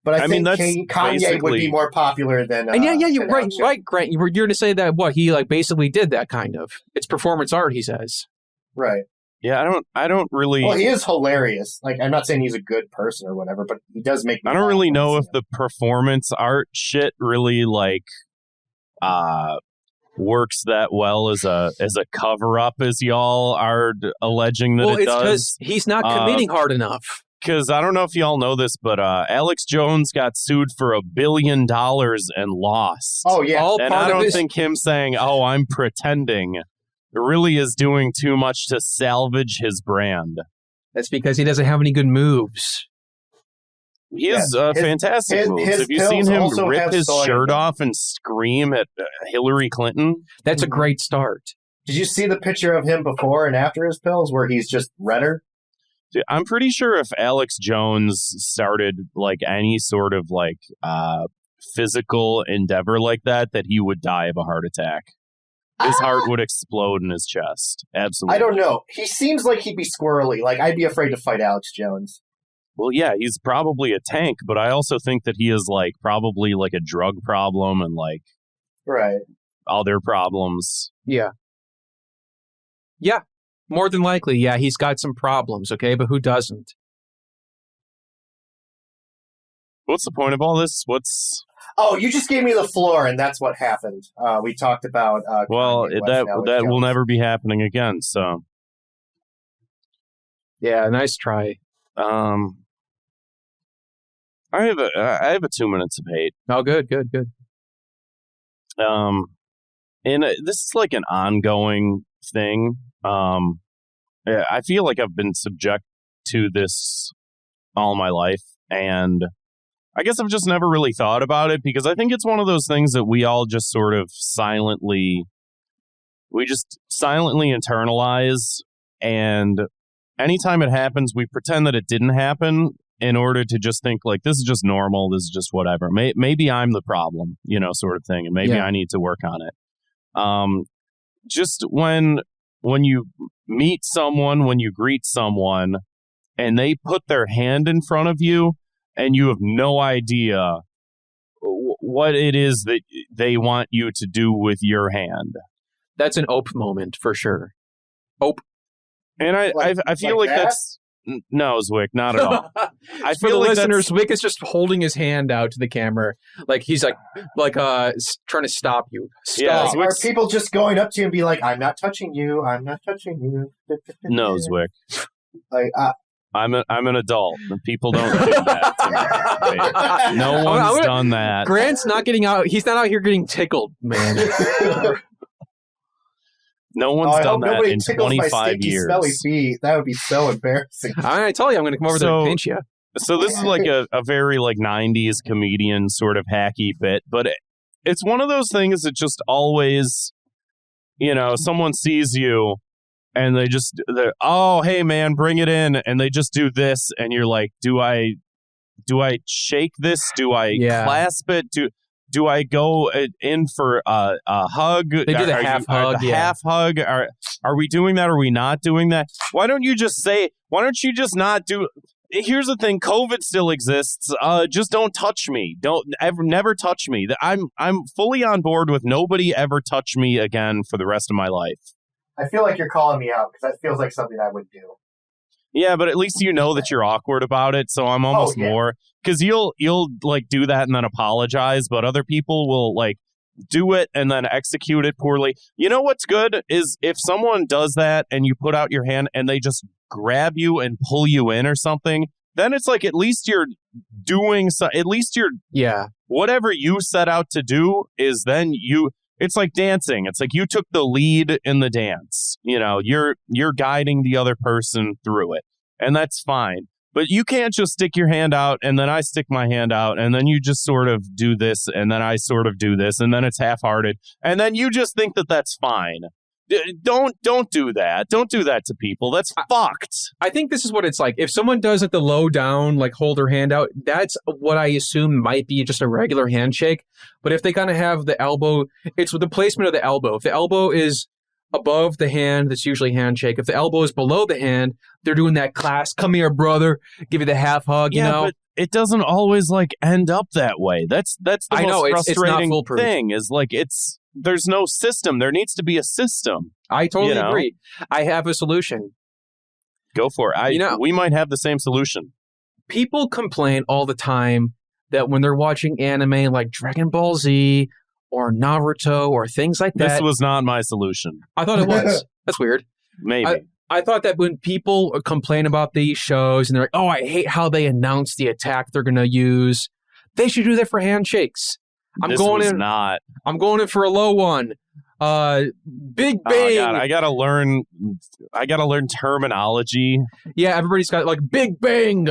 But I think Kanye would be more popular than. You're right, Grant. You're going to say that he basically did that kind of. It's performance art, he says. Right. Yeah, I don't really. Well, he is hilarious. I'm not saying he's a good person or whatever, but he does make. I don't really know if the performance art shit really works that well as a cover up as y'all are alleging that it does. Well, it's because he's not committing hard enough. Because I don't know if y'all know this, but Alex Jones got sued for $1 billion and lost. Oh yeah, and I don't think him saying, "Oh, I'm pretending," really is doing too much to salvage his brand. That's because he doesn't have any good moves. He has fantastic moves. Have you seen him rip his shirt off and scream at Hillary Clinton? That's a great start. Did you see the picture of him before and after his pills where he's just redder? Dude, I'm pretty sure if Alex Jones started any sort of physical endeavor like that he would die of a heart attack. His heart would explode in his chest. Absolutely. I don't know. He seems like he'd be squirrely. I'd be afraid to fight Alex Jones. Well, yeah, he's probably a tank, but I also think that he is probably a drug problem and right, other problems. Yeah. Yeah, more than likely. Yeah, he's got some problems, okay, but who doesn't? What's the point of all this? Oh, you just gave me the floor, and that's what happened. We talked about. That will never be happening again. So. Yeah, nice try. I have a 2 minutes of hate. Oh, good. And this is an ongoing thing. I feel like I've been subject to this all my life, and I guess I've just never really thought about it because I think it's one of those things that we all just sort of silently internalize, and anytime it happens, we pretend that it didn't happen in order to just think this is just normal, this is just whatever. Maybe I'm the problem, sort of thing, and maybe I need to work on it. Just when you meet someone, when you greet someone, and they put their hand in front of you, and you have no idea what it is that they want you to do with your hand. That's an ope moment for sure. Ope. And I feel like that's... No, Zwick, not at all. I feel for the listeners, Zwick is just holding his hand out to the camera, he's trying to stop you. Stop. Yeah, are people just going up to you and be like, "I'm not touching you. I'm not touching you"? No, Zwick. I'm an adult. And people don't do that to me. No one's done that. Grant's not getting out. He's not out here getting tickled, man. No one's done that in 25 years. Smelly feet. That would be so embarrassing. I tell you, I'm going to come over there and pinch you. So this is a very 90s comedian sort of hacky bit, but it's one of those things that just always, someone sees you and they're, "Oh, hey man, bring it in," and they just do this, and you're like, do I shake this? Do I clasp it? Do I go in for a hug? They do the half hug. Half hug. Are we doing that? Or are we not doing that? Why don't you just not do? Here's the thing: COVID still exists. Just don't touch me. Never touch me. I'm fully on board with nobody ever touch me again for the rest of my life. I feel like you're calling me out because that feels like something I would do. Yeah, but at least you know that you're awkward about it. So I'm almost more because you'll like do that and then apologize, but other people will like do it and then execute it poorly. You know what's good is if someone does that and you put out your hand and they just grab you and pull you in or something, then it's like at least you're doing so. At least you're whatever you set out to do is then you. It's like dancing. It's like you took the lead in the dance. You know, you're guiding the other person through it, and that's fine. But you can't just stick your hand out and then I stick my hand out and then you just sort of do this and then I sort of do this and then it's half-hearted and then you just think that that's fine. Don't do that. Don't do that to people. That's fucked. I think this is what it's like. If someone does it the low down, like hold their hand out, that's what I assume might be just a regular handshake. But if they kind of have the elbow, it's with the placement of the elbow. If the elbow is above the hand, that's usually handshake. If the elbow is below the hand, they're doing that class, come here, brother, give you the half hug, you know? But it doesn't always like end up that way. That's the most frustrating thing is like there's no system. There needs to be a system. I totally agree. I have a solution. Go for it. We might have the same solution. People complain all the time that when they're watching anime like Dragon Ball Z or Naruto or things like that. This was not my solution. I thought it was. That's weird. Maybe. I thought that when people complain about these shows and they're like, oh, I hate how they announce the attack they're going to use, they should do that for handshakes. I'm going in for a low one. Big bang. Oh God, I gotta learn terminology. Yeah, everybody's got like big bang,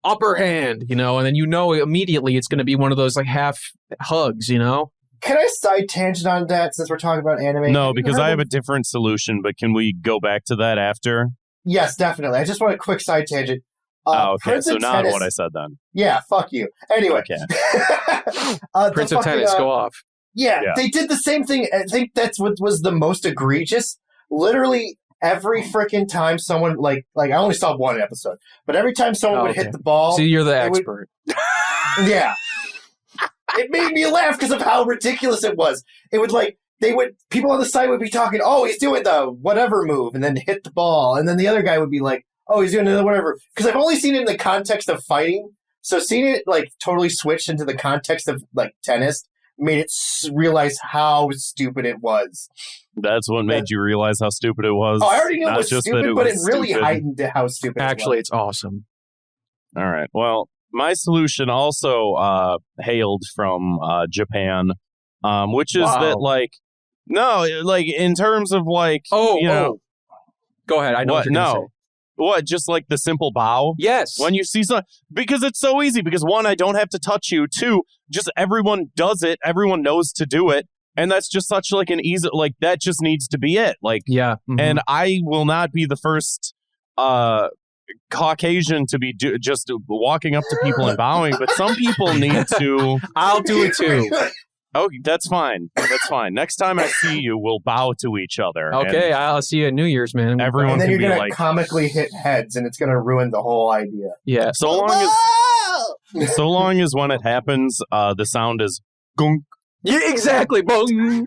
upper hand, and then immediately it's gonna be one of those like half hugs, Can I side tangent on that since we're talking about anime? No, because I have a different solution, but can we go back to that after? Yes, definitely. I just want a quick side tangent. Okay, so not what I said then. Yeah, fuck you. Anyway. Okay. Prince of Tennis, go off. Yeah, they did the same thing. I think that's what was the most egregious. Literally every freaking time someone, like I only saw one episode, but every time someone would hit the ball. So you're the expert. Yeah. It made me laugh because of how ridiculous it was. It would people on the side would be talking, oh, he's doing the whatever move, and then hit the ball. And then the other guy would be like, oh, he's doing the whatever. Because I've only seen it in the context of fighting. So seeing it totally switched into the context of tennis made it realize how stupid it was. That's what made you realize how stupid it was. Oh, I already knew it was stupid, but it really heightened how stupid it was. Actually, it's awesome. All right. Well, my solution also hailed from Japan, which is that in terms of Go ahead. I know what you're going to say. What, just like the simple bow? Yes. When you see something, because it's so easy. Because one, I don't have to touch you. Two, just everyone does it. Everyone knows to do it. And that's just such an easy, that just needs to be it. Yeah. Mm-hmm. And I will not be the first Caucasian to be just walking up to people and bowing, but some people need to. I'll do it too. Oh, that's fine. That's fine. Next time I see you, we'll bow to each other. Okay, I'll see you at New Year's, man. Everyone and then can you're going to comically hit heads, and it's going to ruin the whole idea. Yeah. So long as when it happens, the sound is gunk. Yeah, exactly. Boom.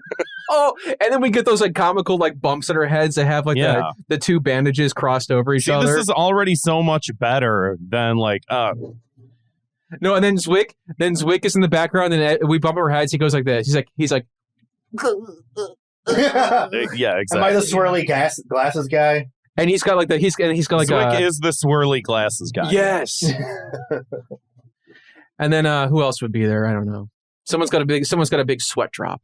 Oh, and then we get those comical bumps in our heads that have the two bandages crossed over each other. This is already so much better than No, and then Zwick is in the background, and we bump our heads. He goes like this. He's like. Yeah, exactly. Am I the swirly glasses guy? And he's got Zwick is the swirly glasses guy. Yes. And then who else would be there? I don't know. Someone's got a big sweat drop.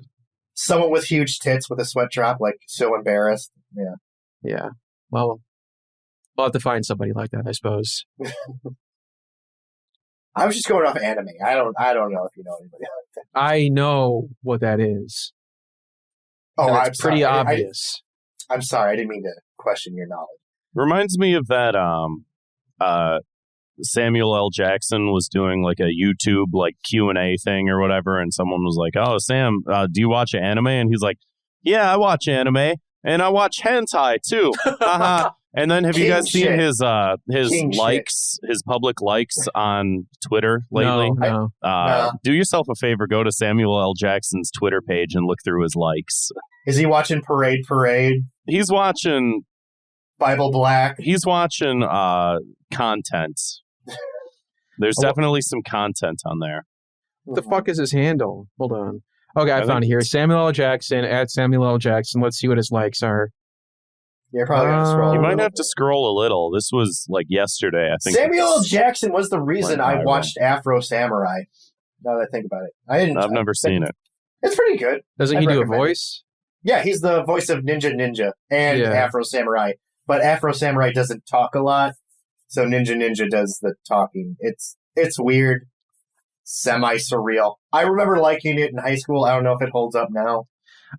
Someone with huge tits with a sweat drop, so embarrassed. Yeah. Yeah. Well, we'll have to find somebody like that, I suppose. I was just going off anime. I don't know if you know anybody like that. I know what that is. Oh, it's pretty obvious. I'm sorry. I didn't mean to question your knowledge. Reminds me of that Samuel L. Jackson was doing like a YouTube like Q&A thing or whatever, and someone was like, "Oh, Sam, do you watch anime?" And he's like, "Yeah, I watch anime, and I watch hentai too." And then have you guys seen his likes, his public likes on Twitter lately? No. Do yourself a favor, go to Samuel L. Jackson's Twitter page and look through his likes. Is he watching Parade? He's watching Bible Black. He's watching content. There's definitely some content on there. What the fuck is his handle? Hold on. Okay, I found it here. Samuel L. Jackson, at Samuel L. Jackson. Let's see what his likes are. You're probably going to scroll. You might have to scroll a little. This was like yesterday, I think. Samuel L. Jackson was the reason I watched Afro Samurai. Now that I think about it. I've never seen it. It's pretty good. Doesn't he do a voice? Yeah, he's the voice of Ninja and Afro Samurai. But Afro Samurai doesn't talk a lot, so Ninja does the talking. It's weird, semi-surreal. I remember liking it in high school. I don't know if it holds up now.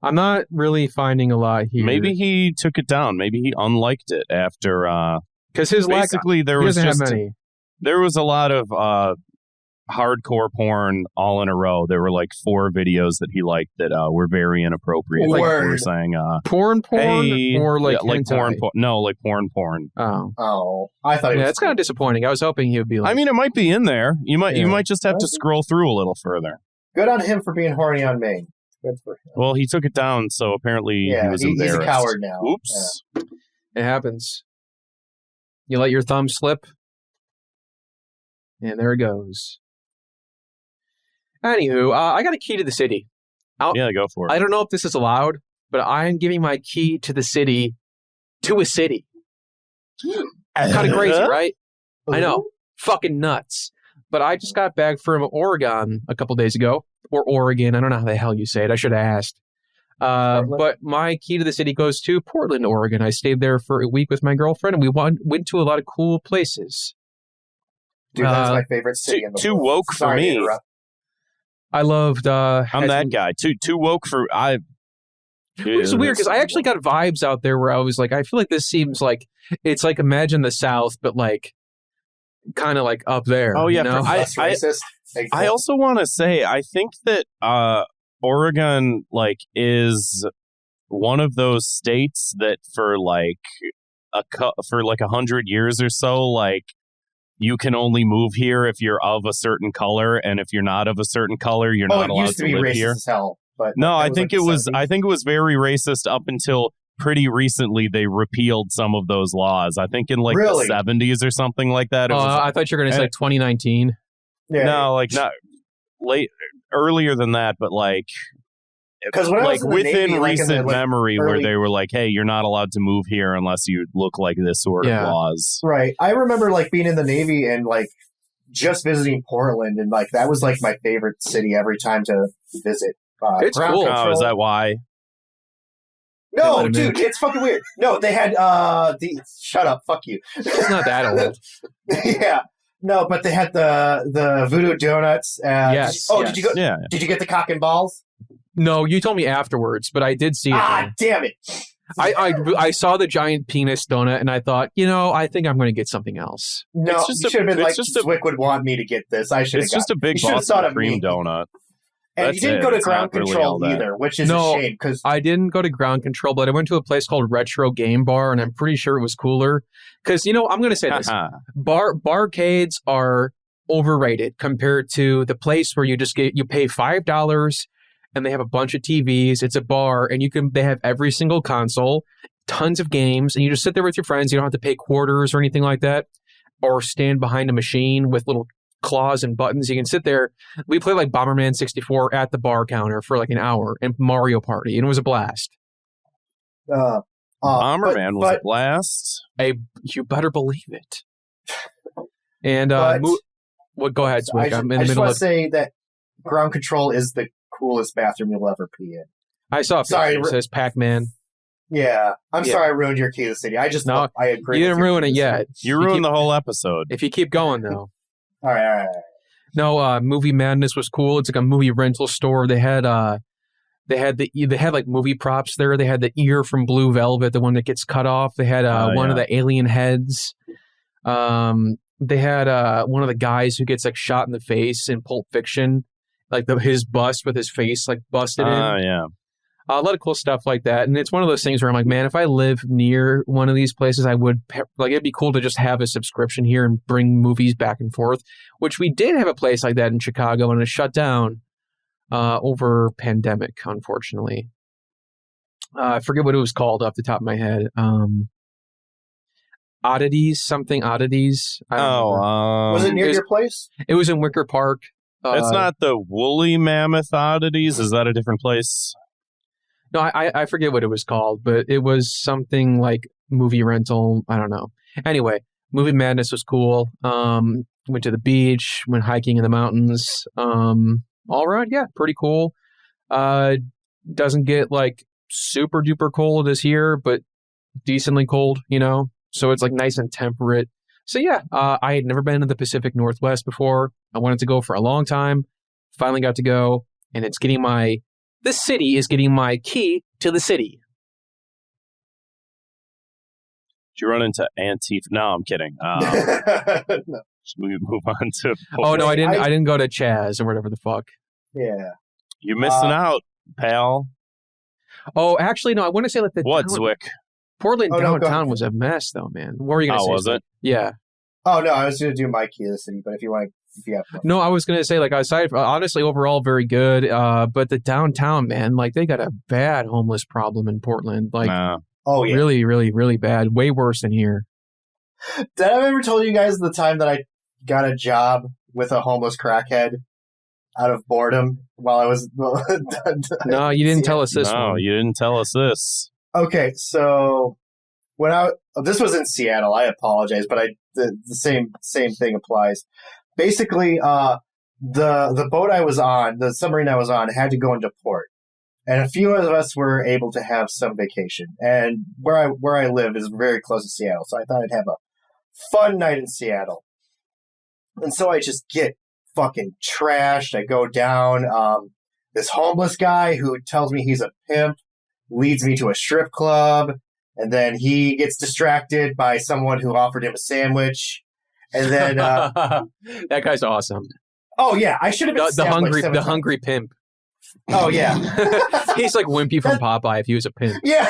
I'm not really finding a lot here. Maybe he took it down. Maybe he unliked it after... Because his basically, there was a lot of hardcore porn all in a row. There were like 4 videos that he liked that were very inappropriate. Like we were saying, porn, hey, or like porn. No, like porn. Oh, I thought. It's kind of disappointing. I was hoping he would be like. I mean, it might be in there. You might just have to scroll through a little further. Good on him for being horny on me. Good for him. Well, he took it down, so apparently he was embarrassed. He's a coward now. Oops. Yeah. It happens. You let your thumb slip, and there it goes. Anywho, I got a key to the city. Go for it. I don't know if this is allowed, but I am giving my key to the city to a city. Kind of crazy, right? I know. Fucking nuts. But I just got back from Oregon a couple days ago. Or Oregon. I don't know how the hell you say it. I should have asked. But my key to the city goes to Portland, Oregon. I stayed there for a week with my girlfriend, and we went to a lot of cool places. Dude, that's my favorite city in the world. Too woke for me. I loved... I'm that guy. Too woke for... Which is weird, because I actually got vibes out there where I was like, I feel like this seems like... It's like Imagine the South, but like... kind of like up there. Oh, yeah. You know? I also want to say, I think that Oregon like is one of those states that for like 100 years or so, like you can only move here if you're of a certain color, and if you're not of a certain color, you're not allowed to live here. As hell, but no, I think it was very racist up until pretty recently. They repealed some of those laws. I think in like the 70s or something like that. I thought you were going to say 2019. Yeah. No, like not earlier than that, but like because like within Navy, recent memory where they were like, hey, you're not allowed to move here unless you look like this sort of laws. Right. I remember like being in the Navy and like just visiting Portland, and like that was like my favorite city every time to visit. It's cool. Oh, is that why? No, dude, it's fucking weird. No, they had shut up, fuck you. It's not that old. Yeah. No, but they had the Voodoo Donuts. Yes. Did you go? Yeah. Did you get the cock and balls? No, you told me afterwards, but I did see it. Damn it! I saw the giant penis donut, and I thought, I think I'm going to get something else. No, you should have been like, Zwick would want me to get this. I should. It's just a big Boston cream donut. And you didn't go to ground control either, which is a shame. Because I didn't go to ground control, but I went to a place called Retro Game Bar, and I'm pretty sure it was cooler. Because, I'm going to say this. Barcades are overrated compared to the place where you pay $5 and they have a bunch of TVs. It's a bar, and they have every single console, tons of games, and you just sit there with your friends. You don't have to pay quarters or anything like that, or stand behind a machine with little claws and buttons. You can sit there. We played like Bomberman 64 at the bar counter for like an hour, and Mario Party, and it was a blast. Bomberman was a blast. You better believe it. And go ahead, Zwick. I'm in the middle. I just want to say that ground control is the coolest bathroom you'll ever pee in. I saw. It says Pac-Man. Yeah, I'm sorry I ruined your key to the city. I agree. You didn't ruin it yet. You ruined the whole episode. If you keep going, though. All right. No, Movie Madness was cool. It's like a movie rental store. They had like movie props there. They had the ear from Blue Velvet, the one that gets cut off. They had one of the alien heads. they had one of the guys who gets like shot in the face in Pulp Fiction, like his bust with his face like busted in. Yeah. A lot of cool stuff like that. And it's one of those things where I'm like, man, if I live near one of these places, I would like, it'd be cool to just have a subscription here and bring movies back and forth, which we did have a place like that in Chicago, and it shut down over pandemic, unfortunately. I forget what it was called off the top of my head. Oddities. Was it near your place? It was in Wicker Park. It's not the Woolly Mammoth Oddities. Is that a different place? No, I forget what it was called, but it was something like movie rental. I don't know. Anyway, Movie Madness was cool. Went to the beach, went hiking in the mountains. All around, yeah, pretty cool. Doesn't get like super duper cold as here, but decently cold, you know? So it's like nice and temperate. So yeah, I had never been to the Pacific Northwest before. I wanted to go for a long time. Finally got to go, and this city is getting my key to the city. Did you run into Antifa? No, I'm kidding. No. Should we move on to... Oh, no, I didn't go to Chaz or whatever the fuck. Yeah. You're missing out, pal. Oh, actually, no, I want to say like Zwick? Portland downtown was a mess, though, man. What were you going to say? Oh, was it? Yeah. Oh, no, I was going to do my key to the city, but if you want to... No, I was going to say, like, aside, honestly, overall, very good. But the downtown, man, like, they got a bad homeless problem in Portland. Like, oh, yeah. Really, really, really bad. Way worse than here. Did I ever tell you guys the time that I got a job with a homeless crackhead out of boredom while I was... No, you didn't tell us this one. No, you didn't tell us this. Okay, so this was in Seattle. I apologize, but the same thing applies. Basically, the boat I was on, the submarine I was on, had to go into port, and a few of us were able to have some vacation. And where I live is very close to Seattle, so I thought I'd have a fun night in Seattle. And so I just get fucking trashed. I go down. This homeless guy who tells me he's a pimp leads me to a strip club, and then he gets distracted by someone who offered him a sandwich, and then that guy's awesome. Oh yeah, I should have been the hungry pimp. Oh yeah, he's like Wimpy from Popeye if he was a pimp. Yeah,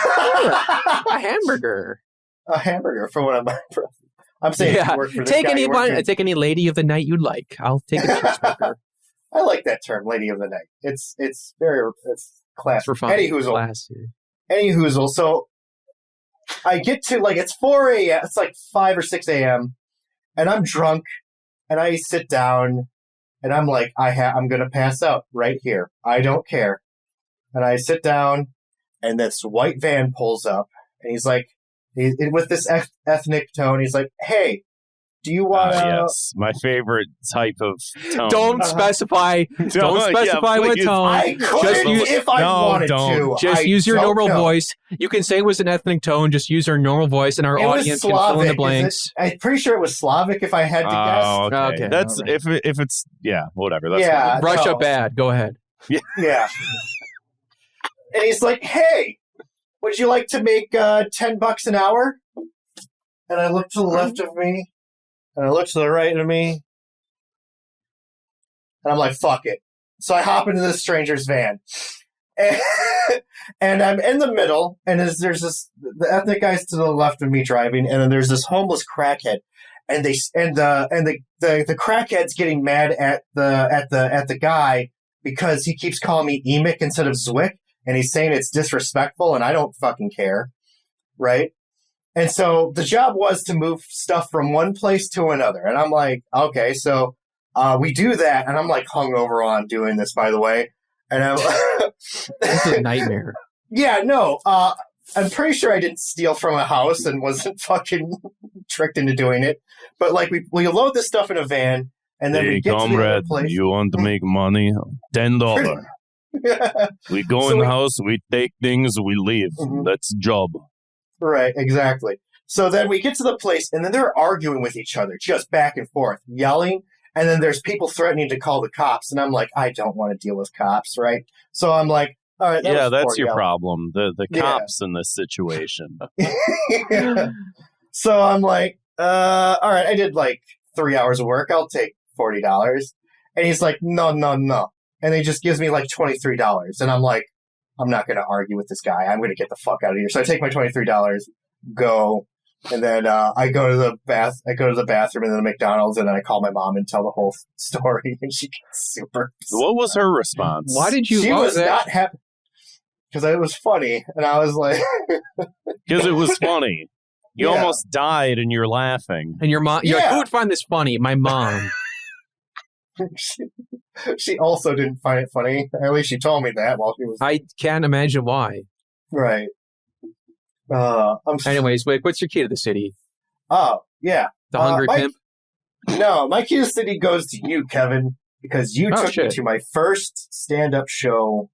a hamburger for one of my. I'm saying, yeah. Work for this take guy. Take any lady of the night you'd like. I'll take a cheeseburger. I like that term, lady of the night. It's classy. For fun. Any hoozle. So I get to, like, it's 4 a.m. It's like 5 or 6 a.m. and I'm drunk, and I sit down, and I'm like, I'm going to pass out right here. I don't care. And I sit down, and this white van pulls up, and he's like, with this ethnic tone, he's like, hey, do you want to... Yes, my favorite type of tone. Don't specify what tone. I could if I wanted to. Just use your normal voice. You can say it was an ethnic tone. Just use your normal voice, and our audience can fill in the blanks. I'm pretty sure it was Slavic, if I had to guess. Okay. That's right. if it's whatever. That's Russia bad. Go ahead. Yeah. And he's like, hey, would you like to make $10 an hour? And I look to the left of me. And I look to the right of me, and I'm like, fuck it. So I hop into this stranger's van, and I'm in the middle, and there's the ethnic guys to the left of me driving, and then there's this homeless crackhead, and the crackhead's getting mad at the guy because he keeps calling me Emic instead of Zwick, and he's saying it's disrespectful, and I don't fucking care, right? And so the job was to move stuff from one place to another. And I'm like, okay, so we do that. And I'm like hungover on doing this, by the way. And I'm This is a nightmare. Yeah, no. I'm pretty sure I didn't steal from a house and wasn't fucking tricked into doing it. But like we load this stuff in a van, and then we get to the other place. You want to make money? $10. We go in the house, we take things, we leave. Mm-hmm. That's job. Right, exactly. So then we get to the place, and then they're arguing with each other, just back and forth, yelling. And then there's people threatening to call the cops. And I'm like, I don't want to deal with cops, right? So I'm like, all right. That's your problem. The cops in this situation. Yeah. So I'm like, all right. I did like 3 hours of work. I'll take $40. And he's like, no. And he just gives me like $23. And I'm like, I'm not going to argue with this guy. I'm going to get the fuck out of here. So I take my $23, go, and then I go to the bathroom and then the McDonald's, and then I call my mom and tell the whole story, and she gets super upset. What was her response? Why did you? She was not happy because it was funny, and I was like, because it was funny. You almost died, and you're laughing. And your mom, you're like, who would find this funny? My mom. She also didn't find it funny. At least she told me that while she was. I can't imagine why. Right. Anyways, wait, what's your key to the city? Oh, yeah. The Hungry Pimp? No, my key to the city goes to you, Kevin, because you took me to my first stand-up show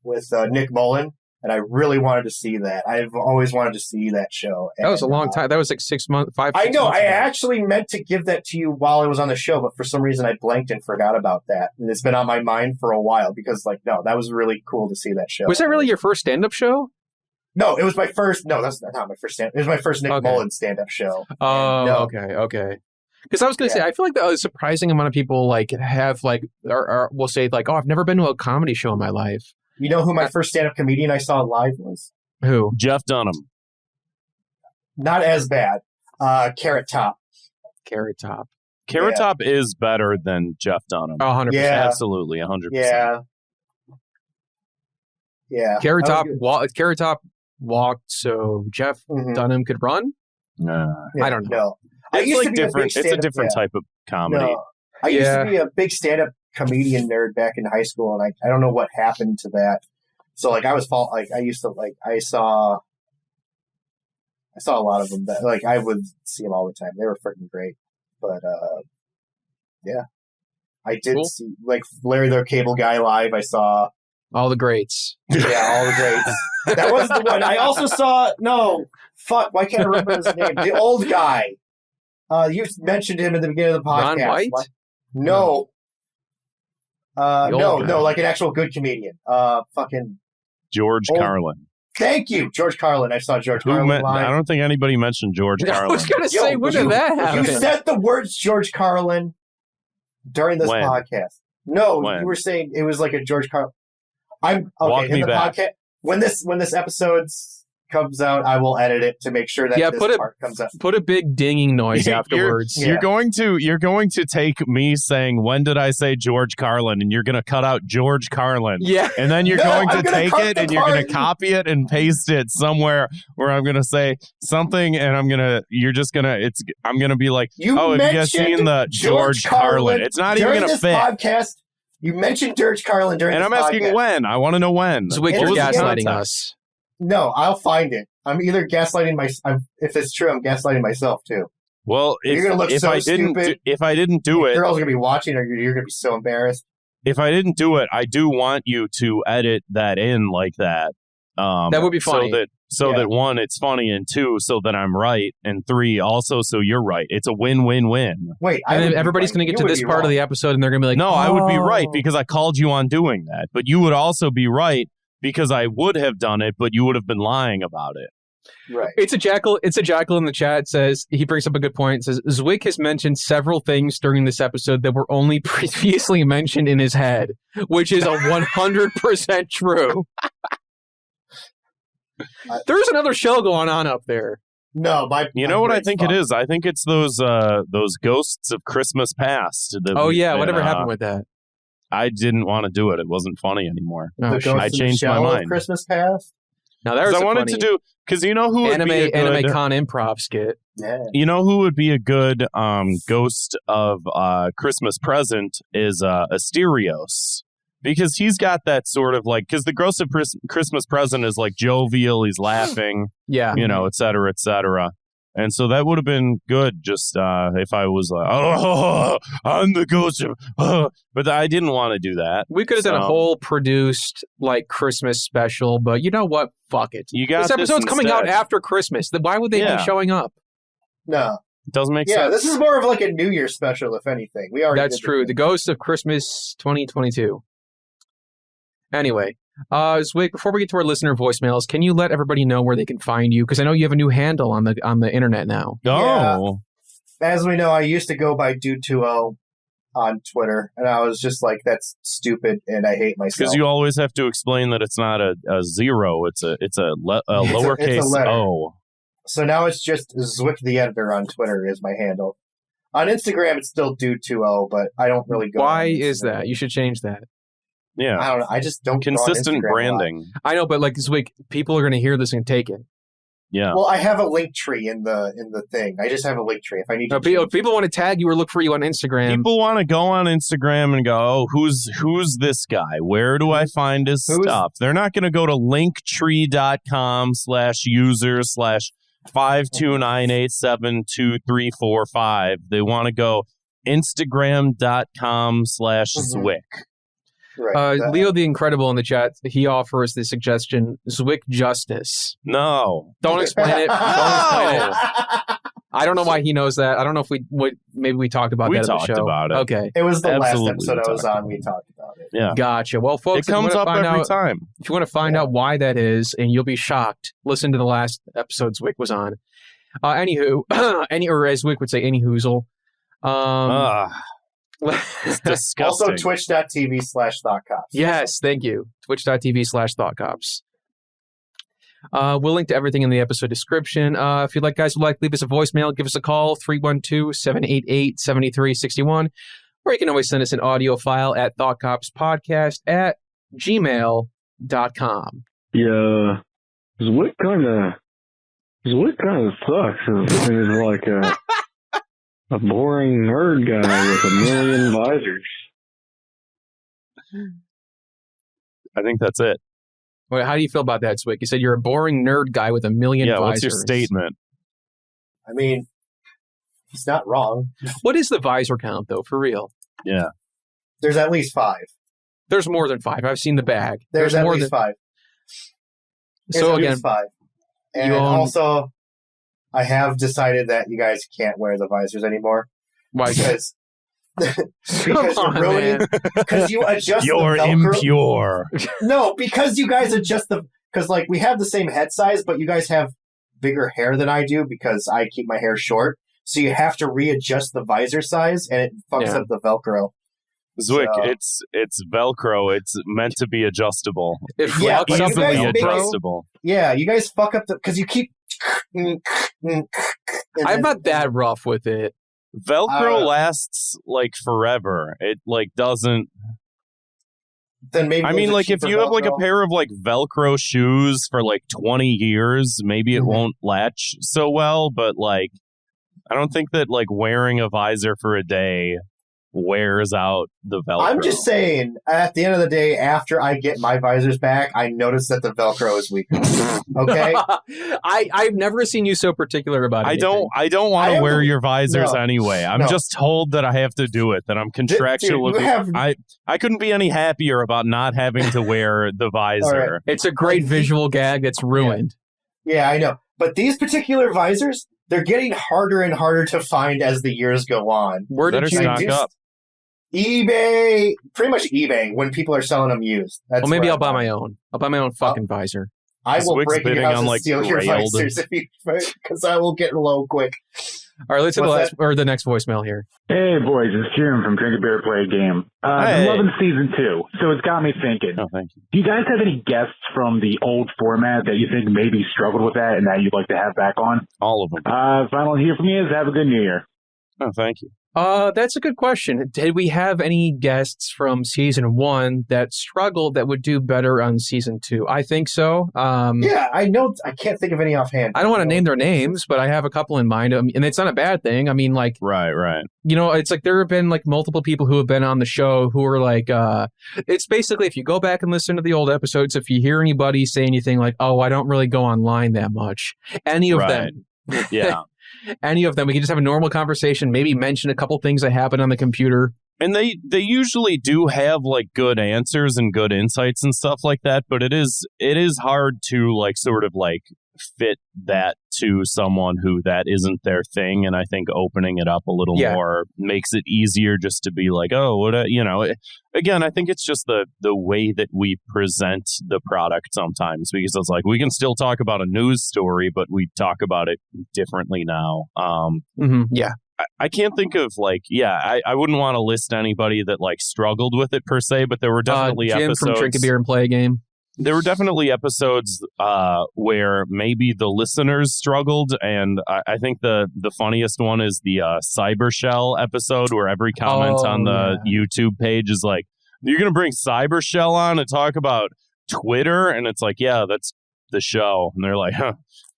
with Nick Mullen, and I really wanted to see that. I've always wanted to see that show. That was a long time. That was like 6 months, 5 I know. months I ago. actually meant to give that to you while I was on the show, but for some reason I blanked and forgot about that. And it's been on my mind for a while because, like, no, that was really cool to see that show. Was that really your first stand-up show? No, it was my first. No, that's not my first stand. It was my first Nick Mullen stand-up show. Oh, okay. Because I was going to say, I feel like a surprising amount of people like have like, or will say like, oh, I've never been to a comedy show in my life. You know who my first stand-up comedian I saw live was? Who? Jeff Dunham. Not as bad. Carrot Top. Carrot Top. Carrot Top is better than Jeff Dunham. Oh, 100%. Yeah. Absolutely, 100%. Yeah. Carrot Top walked so Jeff Dunham could run? I don't know. No. It's like different. It's a different type of comedy. No. I used to be a big stand-up comedian nerd back in high school, and I don't know what happened to that. So like I saw a lot of them. That, like I would see them all the time. They were freaking great. But I did see like Larry the Cable Guy live. I saw all the greats. Yeah, all the greats. That was the one. I also saw why can't I remember his name? The old guy. You mentioned him in the beginning of the podcast. Ron White? No. No, like an actual good comedian. Fucking George Carlin. Thank you, George Carlin. I saw George Carlin live. I don't think anybody mentioned George Carlin. I was going to say, when did that happen? You said the words George Carlin during this podcast. No, you were saying it was like a George Carlin. I'm okay. Walk me back. Podcast, when this episode comes out, I will edit it to make sure that this part comes up. Put a big dinging noise afterwards. You're going to take me saying, when did I say George Carlin? And you're going to cut out George Carlin. Yeah. And then you're going to take it and you're going to copy it and paste it somewhere where I'm going to say something and I'm going to be like, have you guys seen the George Carlin? It's not even going to fit. Podcast, you mentioned George Carlin during this podcast. And I'm asking when. I want to know when. So you're gaslighting us. No, I'll find it. I'm either gaslighting if it's true, I'm gaslighting myself too. Well, you're gonna look so stupid. If I didn't do it, girls are gonna be watching, or you're gonna be so embarrassed. If I didn't do it, I do want you to edit that in like that. That would be funny. So that one, it's funny, and two, so that I'm right, and three, also so you're right. It's a win-win-win. Wait, and then everybody's going to get to this part of the episode, and they're going to be like, "No, I would be right because I called you on doing that." But you would also be right because I would have done it, but you would have been lying about it. Right. It's a jackal in the chat. Says he brings up a good point. Says Zwick has mentioned several things during this episode that were only previously mentioned in his head, which is 100% true. There's another show going on up there. No, you know what I think it is? I think it's those ghosts of Christmas past. Whatever happened with that? I didn't want to do it. It wasn't funny anymore. I changed my mind. Of Christmas past. Now that was I wanted to do because you know who would anime be a good, anime con improv skit. Yeah. You know who would be a good ghost of Christmas present is Asterios. Because he's got that sort of like, because the ghost of Christmas present is like jovial, he's laughing, et cetera, et cetera. And so that would have been good just if I was like, I'm the ghost of, but I didn't want to do that. We could have done a whole produced like Christmas special, but you know what? Fuck it. This episode's coming out after Christmas. Then why would they be showing up? No. It doesn't make sense. Yeah, this is more of like a New Year's special, if anything. That's true. The Ghost of Christmas 2022. Anyway, Zwick, before we get to our listener voicemails, can you let everybody know where they can find you? Because I know you have a new handle on the internet now. Oh. as we know, I used to go by Dude2O on Twitter, and I was just like, that's stupid, and I hate myself. Because you always have to explain that it's not a zero, it's a lowercase O. So now it's just Zwick the Editor on Twitter is my handle. On Instagram, it's still Dude2O, but I don't really go. Why is that? You should change that. Yeah. I don't know. I just don't consistent branding. I know, but like Zwick, people are going to hear this and take it. Yeah. Well, I have a link tree in the thing. I just have a link tree. If I need to, people want to tag you or look for you on Instagram. People want to go on Instagram and go, "Oh, who's this guy? Where do I find his stuff?" They're not going to go to linktree.com/user/529872345. They want to go Instagram.com/Zwick. Right. Leo the Incredible in the chat, he offers the suggestion, Zwick Justice. No. Don't explain it. Don't explain it. I don't know why he knows that. I don't know if maybe we talked about that on the show. We talked about it. Okay. It was the last episode I was on. We talked about it. Yeah. Gotcha. Well, folks, it comes up every time. If you want to find out why that is, and you'll be shocked, listen to the last episode Zwick was on. Anywho, or as Zwick would say, any hoozle. It's disgusting. Also, twitch.tv/ThoughtCops. Yes, thank you. Twitch.tv/ThoughtCops. We'll link to everything in the episode description. If you'd like, leave us a voicemail. Give us a call, 312-788-7361. Or you can always send us an audio file at thoughtcopspodcast@gmail.com. Yeah, Zwick kind of sucks. He's like a boring nerd guy with a million visors. I think that's it. Wait, how do you feel about that, Zwick? You said you're a boring nerd guy with a million visors. Yeah, what's your statement? I mean, he's not wrong. What is the visor count, though, for real? Yeah. There's at least 5. There's more than 5. I've seen the bag. There's at more least than 5. So again, 5. And also, I have decided that you guys can't wear the visors anymore. Why? Because you're ruining. Because you adjust. You're the Velcro. impure. No, because you guys adjust because like we have the same head size, but you guys have bigger hair than I do because I keep my hair short. So you have to readjust the visor size, and it fucks up the Velcro. Zwick, it's Velcro. It's meant to be adjustable. Easily adjustable. Yeah, you guys fuck up because you keep. I'm not that rough with it. Velcro lasts like forever. It like doesn't. Then maybe I mean, like if you have like a pair of like Velcro shoes for like 20 years, maybe it won't latch so well. But like, I don't think that like wearing a visor for a day wears out the Velcro. I'm just saying, at the end of the day, after I get my visors back, I notice that the Velcro is weaker. Okay? I've never seen you so particular about it. I don't want to wear your visors anyway. I'm just told that I have to do it, that I'm contractual. I couldn't be any happier about not having to wear the visor. Right. It's a great visual gag that's ruined. Yeah, I know. But these particular visors, they're getting harder and harder to find as the years go on. Where did you stock up? eBay, pretty much eBay, when people are selling them used. Well, maybe I'll buy my own. I'll buy my own fucking visor. I will break your house and like steal your visors because I will get low quick. All right, let's hit the next voicemail here. Hey, boys, it's Jim from Drink a Beer Play a Game. I'm loving season 2, so it's got me thinking. Oh, thank you. Do you guys have any guests from the old format that you think maybe struggled with that and that you'd like to have back on? All of them. If I don't hear from you, have a good New Year. Oh, thank you. That's a good question. Did we have any guests from season 1 that struggled that would do better on season 2? I think so. Yeah, I know. I can't think of any offhand. I don't want to name their names, but I have a couple in mind. And it's not a bad thing. I mean, like... Right. You know, it's like there have been like multiple people who have been on the show who are like... it's basically, if you go back and listen to the old episodes, if you hear anybody say anything like, oh, I don't really go online that much, any of them... Yeah. Any of them, we can just have a normal conversation, maybe mention a couple things that happened on the computer. And they usually do have like good answers and good insights and stuff like that, but it is hard to like sort of like fit that to someone who that isn't their thing. And I think opening it up a little more makes it easier just to be like, oh, what again, I think it's just the way that we present the product sometimes, because it's like we can still talk about a news story, but we talk about it differently now. Yeah. I can't think of I wouldn't want to list anybody that like struggled with it per se, but there were definitely Jim episodes from Drink a Beer and Play a Game. There were definitely episodes where maybe the listeners struggled, and I think the funniest one is the Cyber Shell episode, where every comment on the YouTube page is like, "You're gonna bring Cyber Shell on to talk about Twitter?" And it's like, "Yeah, that's the show." And they're like, "Huh,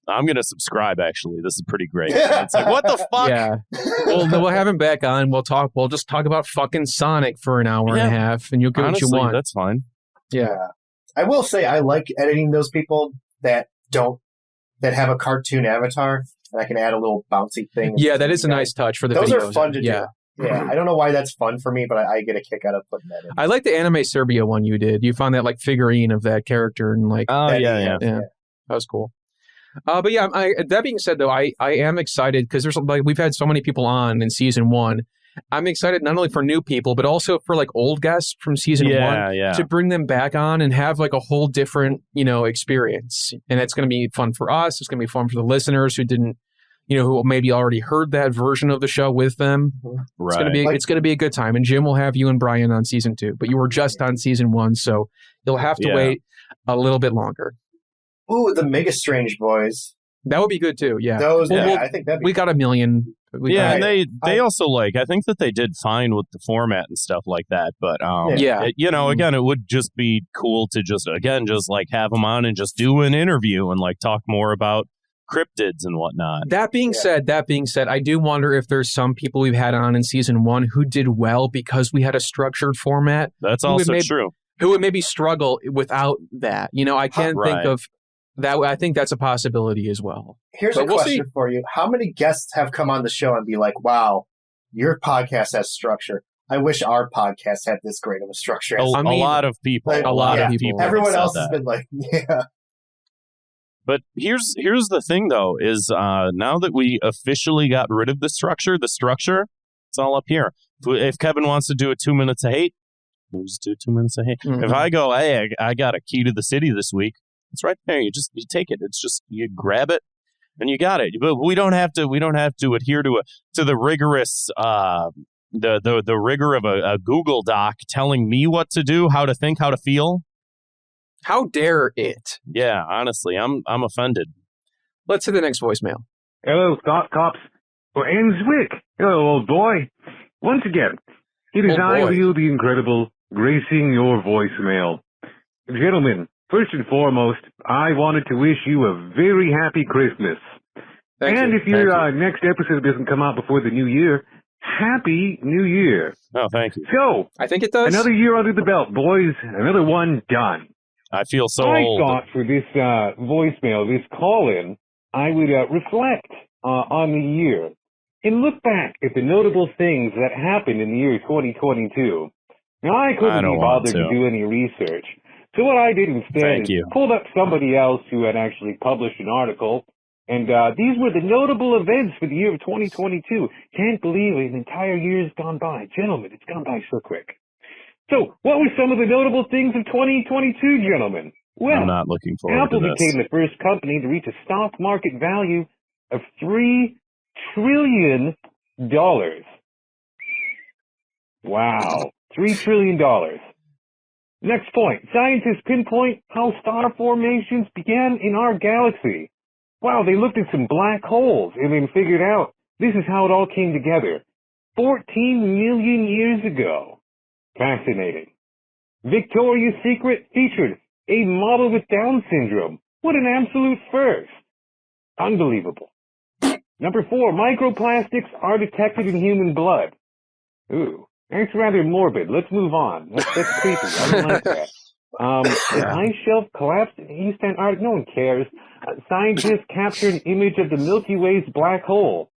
I'm gonna subscribe. Actually, this is pretty great." And it's like, what the fuck? Yeah. Well, we'll have him back on. We'll just talk about fucking Sonic for an hour and a half, and you'll get what you want. That's fine. Yeah. I will say I like editing those people that have a cartoon avatar, and I can add a little bouncy thing. Yeah, that is a nice touch for the videos. Those are fun to do. Yeah, I don't know why that's fun for me, but I get a kick out of putting that in. I like the Anime Serbia one you did. You found that like figurine of that character and like. Oh yeah. That was cool. But yeah, that being said, though, I am excited because there's like we've had so many people on in season 1. I'm excited not only for new people, but also for like old guests from season 1 to bring them back on and have like a whole different, experience. And it's going to be fun for us. It's going to be fun for the listeners who didn't, who maybe already heard that version of the show with them. Right. It's going to be a good time. And Jim will have you and Brian on season 2, but you were just on season 1, so you'll have to wait a little bit longer. Ooh, the Mega Strange Boys. That would be good too. Yeah. I think that'd be we got 1 million. And they also I think that they did fine with the format and stuff like that. But again, it would just be cool to just like have them on and just do an interview and like talk more about cryptids and whatnot. That being said, I do wonder if there's some people we've had on in season 1 who did well because we had a structured format. That's also true. Who would maybe struggle without that. I can't think of that. I think that's a possibility as well. Here's a question for you. How many guests have come on the show and be like, wow, your podcast has structure. I wish our podcast had this great of a structure. A lot of people. A lot of people. Everyone else has been like, yeah. But here's the thing, though, is now that we officially got rid of the structure, it's all up here. If Kevin wants to do a 2 minutes of hate, we'll just do 2 minutes of hate. Mm-hmm. If I go, hey, I got a key to the city this week, it's right there. You take it. It's just you grab it and you got it. But we don't have to adhere to the rigorous the rigor of a Google Doc telling me what to do, how to think, how to feel. How dare it? Yeah, honestly, I'm offended. Let's hit the next voicemail. Hello, cops. And Zwick. Hello, old boy. Once again, it is I, Leo the Incredible, gracing your voicemail. Gentlemen, first and foremost, I wanted to wish you a very happy Christmas. If your next episode doesn't come out before the new year, Happy New Year. Oh, thank you. So, I think it does. Another year under the belt, boys. Another one done. I feel so old. I thought for this voicemail, this call-in, I would reflect on the year and look back at the notable things that happened in the year 2022. Now, I couldn't be bothered to do any research. So what I did instead is pulled up somebody else who had actually published an article, and these were the notable events for the year of 2022. Can't believe an entire year has gone by. Gentlemen, it's gone by so quick. So, what were some of the notable things of 2022, gentlemen? Well, I'm not looking forward Apple to this. became the first company to reach a stock market value of $3 trillion. Wow, $3 trillion. Next point. Scientists pinpoint how star formations began in our galaxy. Wow, they looked at some black holes and then figured out this is how it all came together. 14 million years ago. Fascinating. Victoria's Secret featured a model with Down syndrome. What an absolute first. Unbelievable. Number 4, microplastics are detected in human blood. Ooh, that's rather morbid. Let's move on. That's creepy. I don't like that. The ice shelf collapsed in East Antarctica. No one cares. Scientists captured an image of the Milky Way's black hole.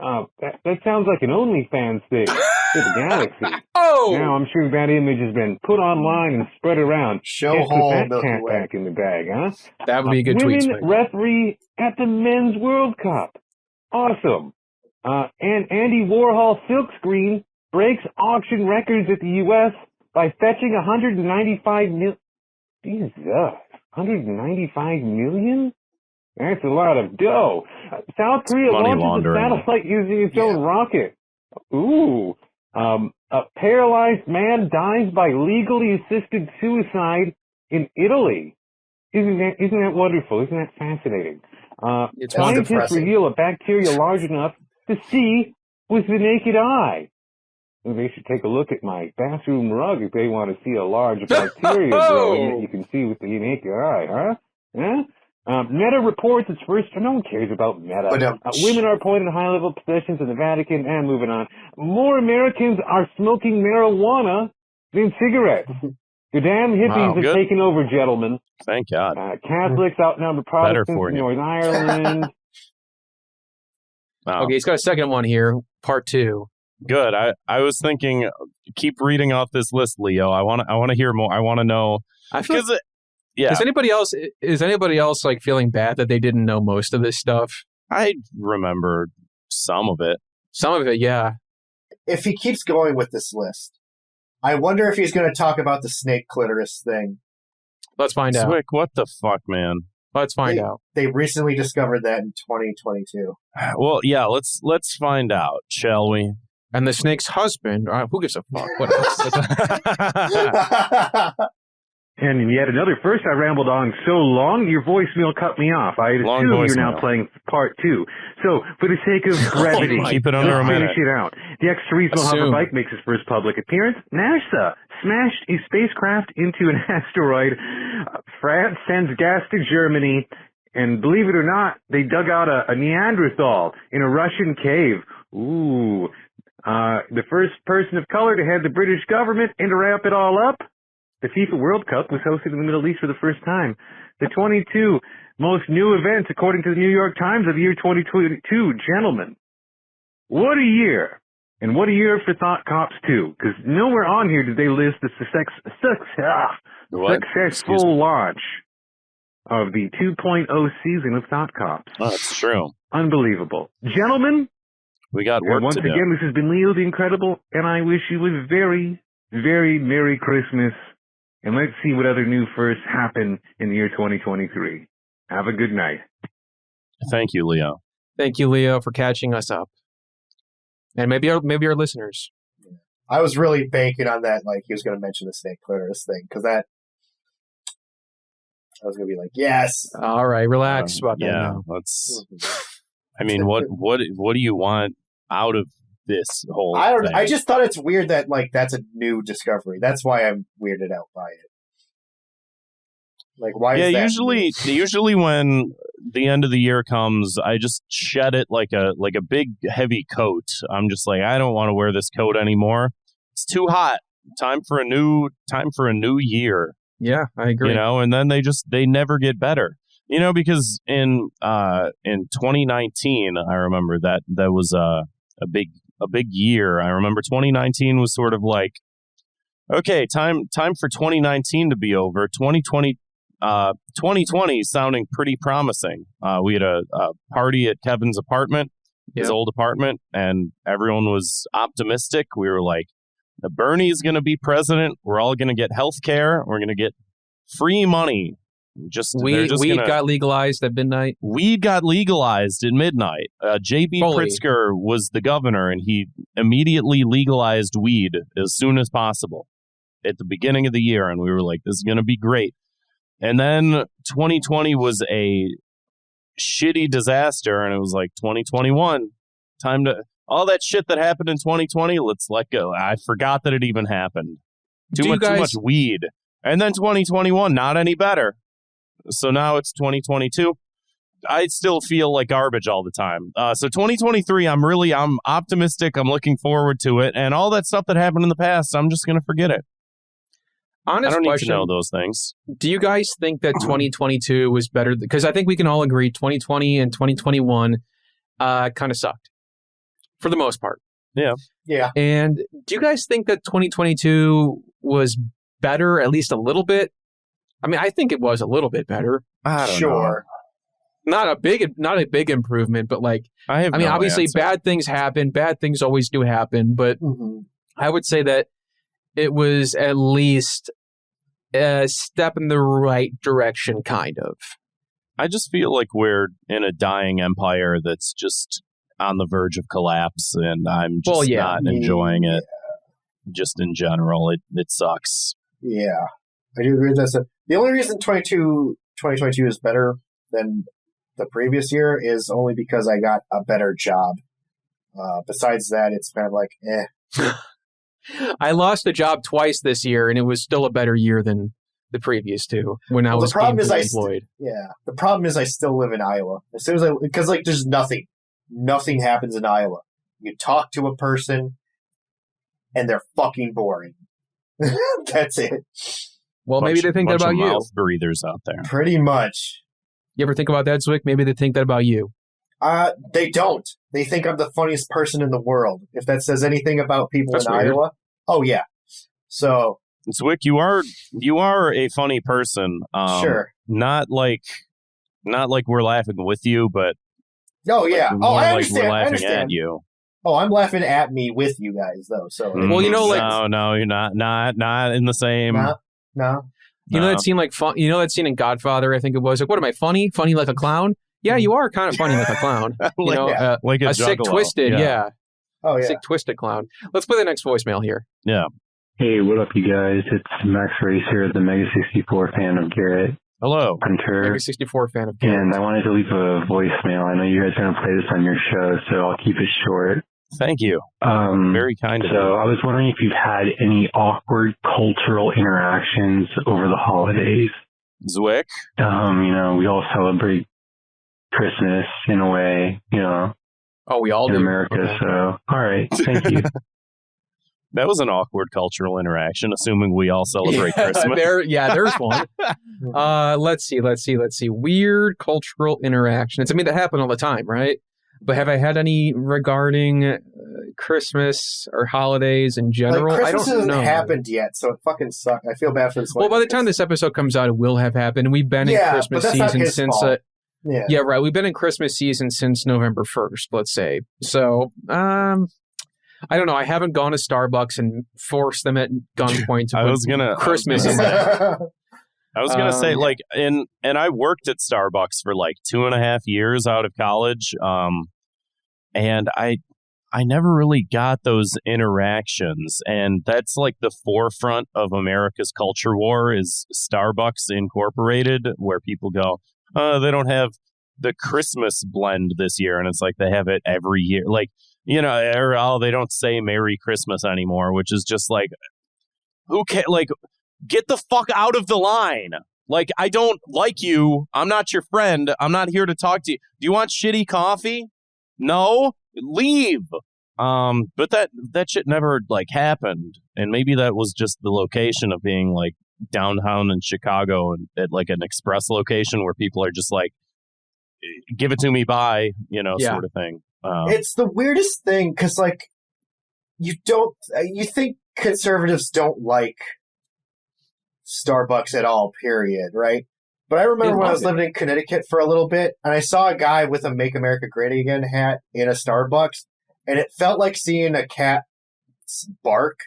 That sounds like an OnlyFans thing for the galaxy. Now I'm sure that image has been put online and spread around. Show hole that Milky cat Way. back in the bag, huh? That would be a good tweet. Women referee at the Men's World Cup. Awesome. And Andy Warhol silkscreen breaks auction records at the U.S. by fetching 195 million. Jesus, 195 million? That's a lot of dough. South Korea launches a satellite using its own rocket. Ooh. A paralyzed man dies by legally assisted suicide in Italy. Isn't that wonderful? Isn't that fascinating? Scientists reveal a bacteria large enough to see with the naked eye. Well, they should take a look at my bathroom rug if they want to see a large bacteria growing that you can see with the naked eye, huh? Meta reports its first. No one cares about Meta. Women are appointed high-level positions in the Vatican, and moving on. More Americans are smoking marijuana than cigarettes. The damn hippies have taken over, gentlemen. Thank God. Catholics outnumber Protestants in Northern Ireland. Okay, he's got a second one here, part 2. Good. I was thinking, keep reading off this list, Leo. I want to hear more. I want to know. I feel Is anybody else like feeling bad that they didn't know most of this stuff? I remember some of it. Some of it, yeah. If he keeps going with this list, I wonder if he's going to talk about the snake clitoris thing. Let's find out. Zwick, what the fuck, man? Let's find out. They recently discovered that in 2022. Well, yeah, let's find out, shall we? And the snake's husband, who gives a fuck? What And yet another. First, I rambled on so long, your voicemail cut me off. I assume you're now playing part 2. So, for the sake of brevity, keep it under a minute. Finish it out. The extra-reasonable hoverbike makes its first public appearance. NASA smashed a spacecraft into an asteroid. France sends gas to Germany. And believe it or not, they dug out a Neanderthal in a Russian cave. Ooh. The first person of color to head the British government, and to wrap it all up, the FIFA World Cup was hosted in the Middle East for the first time. The 22 most new events, according to the New York Times, of the year 2022. Gentlemen, what a year. And what a year for Thought Cops, too. Because nowhere on here did they list the successful launch of the 2.0 season of Thought Cops. Oh, that's true. Unbelievable. Gentlemen, we got work once to do. again, this has been Leo the Incredible, and I wish you a very, very Merry Christmas. And let's see what other new firsts happen in the year 2023. Have a good night. Thank you, Leo. Thank you, Leo, for catching us up. And maybe our listeners. I was really banking on that, like he was going to mention the snake clitoris thing, because I was going to be like, yes. All right, relax about that. Yeah, let's. I mean, what do you want out of this whole thing? I just thought it's weird that like that's a new discovery. That's why I'm weirded out by it. Like, why is that? Usually when the end of the year comes, I just shed it like a big heavy coat. I'm just like, I don't want to wear this coat anymore. It's too hot. Time for a new year. Yeah, I agree. You know, and then they never get better. You know, because in 2019, I remember that was a big year. I remember 2019 was sort of like, okay, time for 2019 to be over. 2020 is sounding pretty promising. We had a party at Kevin's apartment, his old apartment, and everyone was optimistic. We were like, Bernie's going to be president. We're all going to get health care. We're going to get free money. Weed got legalized at midnight. Weed got legalized at midnight. J.B. Pritzker was the governor, and he immediately legalized weed as soon as possible at the beginning of the year. And we were like, this is going to be great. And then 2020 was a shitty disaster, and it was like 2021. Time to all that shit that happened in 2020. Let's let go. I forgot that it even happened. Too much weed. And then 2021, not any better. So now it's 2022. I still feel like garbage all the time. So 2023, I'm optimistic. I'm looking forward to it. And all that stuff that happened in the past, I'm just going to forget it. Honest I don't question, need to know those things. Do you guys think that 2022 was better? Because I think we can all agree 2020 and 2021 kind of sucked for the most part. Yeah. Yeah. And do you guys think that 2022 was better, at least a little bit? I mean, I think it was a little bit better. I don't know. Not a big improvement, but like, obviously bad things happen. Bad things always do happen. But I would say that it was at least a step in the right direction, kind of. I just feel like we're in a dying empire that's just on the verge of collapse, and I'm just not enjoying it. Just in general, it sucks. Yeah, I do agree with that. The only reason 2022 is better than the previous year is only because I got a better job. Besides that, it's kind of like, I lost a job twice this year, and it was still a better year than the previous two when I was employed. The problem is I still live in Iowa. As soon as because there's nothing happens in Iowa. You talk to a person, and they're fucking boring. That's it. Well, maybe they think that about you. Mouth breathers out there. Pretty much. You ever think about that, Zwick? Maybe they think that about you. They don't. They think I'm the funniest person in the world. If that says anything about people in Iowa. Oh, yeah. So... Zwick, you are a funny person. Sure. Not like we're laughing with you, but... Oh, yeah. I understand. We're laughing at you. Oh, I'm laughing at me with you guys, though. So, well, no, you're not in the same. No. You know that scene that scene in Godfather? I think it was like, what am I funny? Funny like a clown? Yeah, you are kind of funny like a clown. Like a sick, twisted, yeah. Oh yeah, sick, twisted clown. Let's play the next voicemail here. Yeah. Hey, what up, you guys? It's Max Race here, the Mega 64 fan of Garrett. Hello. Hunter. Mega 64 fan of Garrett. And I wanted to leave a voicemail. I know you guys are going to play this on your show, so I'll keep it short. Thank you. Very kind of you. So I was wondering if you've had any awkward cultural interactions over the holidays. Zwick? We all celebrate Christmas in a way, Oh, we all in do. America, okay. So all right, thank you. That was an awkward cultural interaction, assuming we all celebrate Christmas. There's one. Let's see. Weird cultural interactions. I mean, that happen all the time, right? But have I had any regarding Christmas or holidays in general? Christmas I don't know. hasn't happened yet, so it fucking sucks. I feel bad for this one. Well, by the time this episode comes out, it will have happened. We've been in Christmas season since... Yeah, right. We've been in Christmas season since November 1st, let's say. So, I don't know. I haven't gone to Starbucks and forced them at gunpoint to put Christmas in there. I was going to say, and I worked at Starbucks for 2.5 years out of college. And I never really got those interactions. And that's the forefront of America's culture war is Starbucks Incorporated, where people go, they don't have the Christmas blend this year. And it's they have it every year. They don't say Merry Christmas anymore, which is just who cares? Get the fuck out of the line. I don't like you. I'm not your friend. I'm not here to talk to you. Do you want shitty coffee? No? Leave. But that shit never happened. And maybe that was just the location of being downtown in Chicago and at an express location where people are just give it to me, bye, sort of thing. It's the weirdest thing because you think conservatives don't like Starbucks at all, period, right? But I remember when I was living in Connecticut for a little bit, and I saw a guy with a Make America Great Again hat in a Starbucks, and it felt like seeing a cat bark.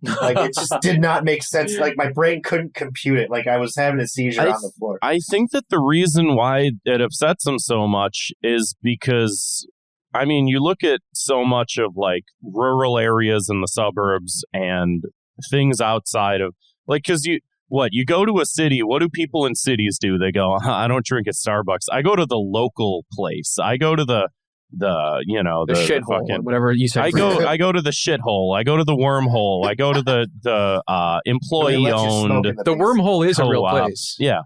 It just did not make sense. My brain couldn't compute it. I was having a seizure on the floor. I think that the reason why it upsets them so much is because, you look at so much of rural areas in the suburbs and things outside of because you go to a city. What do people in cities do? They go, I don't drink at Starbucks. I go to the local place. I go to the shithole, whatever you said. I go to the shithole. I go to the wormhole. I go to the employee owned. The wormhole is a real place. Yeah.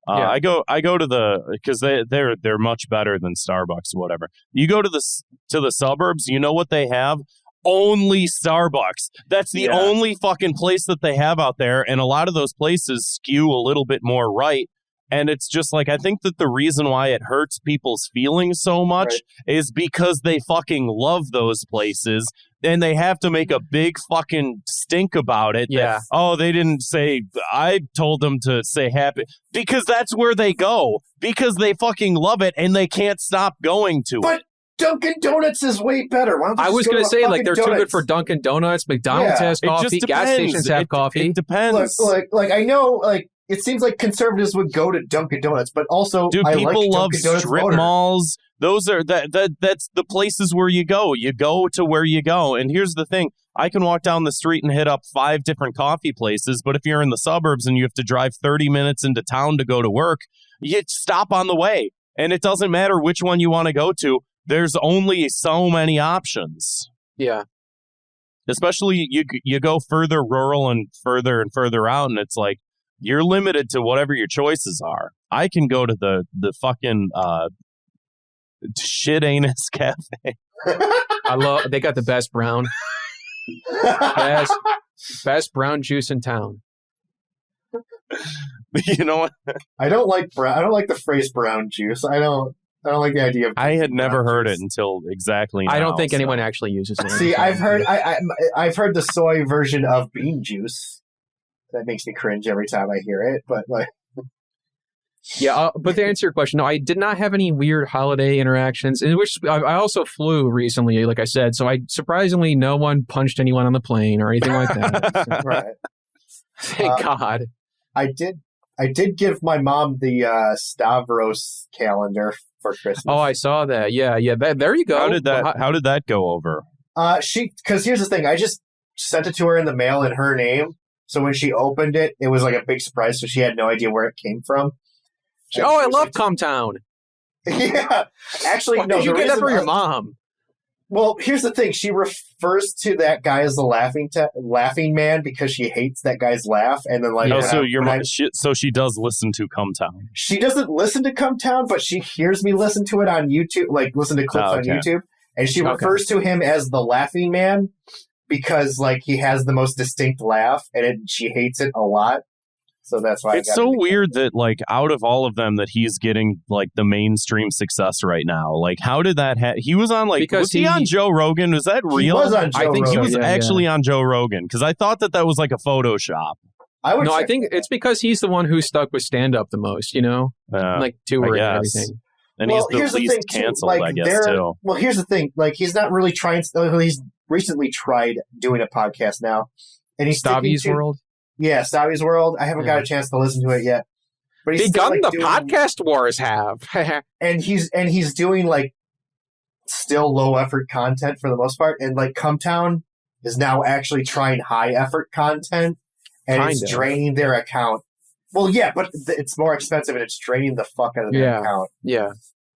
I go to because they're much better than Starbucks or whatever. You go to the suburbs. You know what they have? Only Starbucks. That's the only fucking place that they have out there, and a lot of those places skew a little bit more right. And it's just I think that the reason why it hurts people's feelings so much is because they fucking love those places and they have to make a big fucking stink about it. Yeah. They didn't say, I told them to say happy, because that's where they go, because they fucking love it and they can't stop going to it. Dunkin' Donuts is way better. Why don't I was going to say they're too good for Dunkin' Donuts. McDonald's has coffee. Gas stations have coffee. It depends. I know it seems like conservatives would go to Dunkin' Donuts, but also dude, I people like love Dunkin' Donuts strip voter. malls. Those are that's the places where you go. You go to where you go. And here's the thing. I can walk down the street and hit up 5 different coffee places, but if you're in the suburbs and you have to drive 30 minutes into town to go to work, you stop on the way. And it doesn't matter which one you want to go to. There's only so many options. Yeah. Especially you go further rural and further out, and it's like you're limited to whatever your choices are. I can go to the fucking shit anus cafe. They got the best brown. Best brown juice in town. You know what? I don't like the phrase brown juice. I don't like the idea of. I had never heard juice. it until exactly now. I don't think anyone actually uses it. See, I've heard the soy version of bean juice. That makes me cringe every time I hear it. But like, yeah. But to answer your question, no, I did not have any weird holiday interactions. In which I also flew recently, like I said. So surprisingly, no one punched anyone on the plane or anything like that. So, right. Thank God. I did give my mom the Stavros calendar for Christmas. Oh, I saw that. Yeah. There you go. How did that go over? Because here's the thing, I just sent it to her in the mail in her name. So when she opened it, it was like a big surprise. So she had no idea where it came from. I love Comtown. Yeah, actually, no. You get that for your mom. Well, here's the thing. She refers to that guy as the laughing man because she hates that guy's laugh. And then so she does listen to Cometown. She doesn't listen to Cometown, but she hears me listen to it on YouTube, like listen to clips on YouTube. And she refers to him as the laughing man because like he has the most distinct laugh and she hates it a lot. So that's why it's so weird that like out of all of them that he's getting like the mainstream success right now. Like how did that he was on like was he on Joe Rogan? Was that real? He was on Joe I think Rogan. he was actually on Joe Rogan because I thought that was like a Photoshop. I think it's because he's the one who stuck with stand up the most, you know? Like touring and everything. And he's the least canceled, I guess, too. Well, here's the thing. Like, he's not really trying. He's recently tried doing a podcast now. And he's Stavi's World? Yeah, Stavi's World. I haven't got a chance to listen to it yet. But he's begun the podcast wars have. and he's doing, like, still low-effort content for the most part. And, like, Cometown is now actually trying high-effort content. And it's draining their account. Well, yeah, but it's more expensive and it's draining the fuck out of their account. Yeah.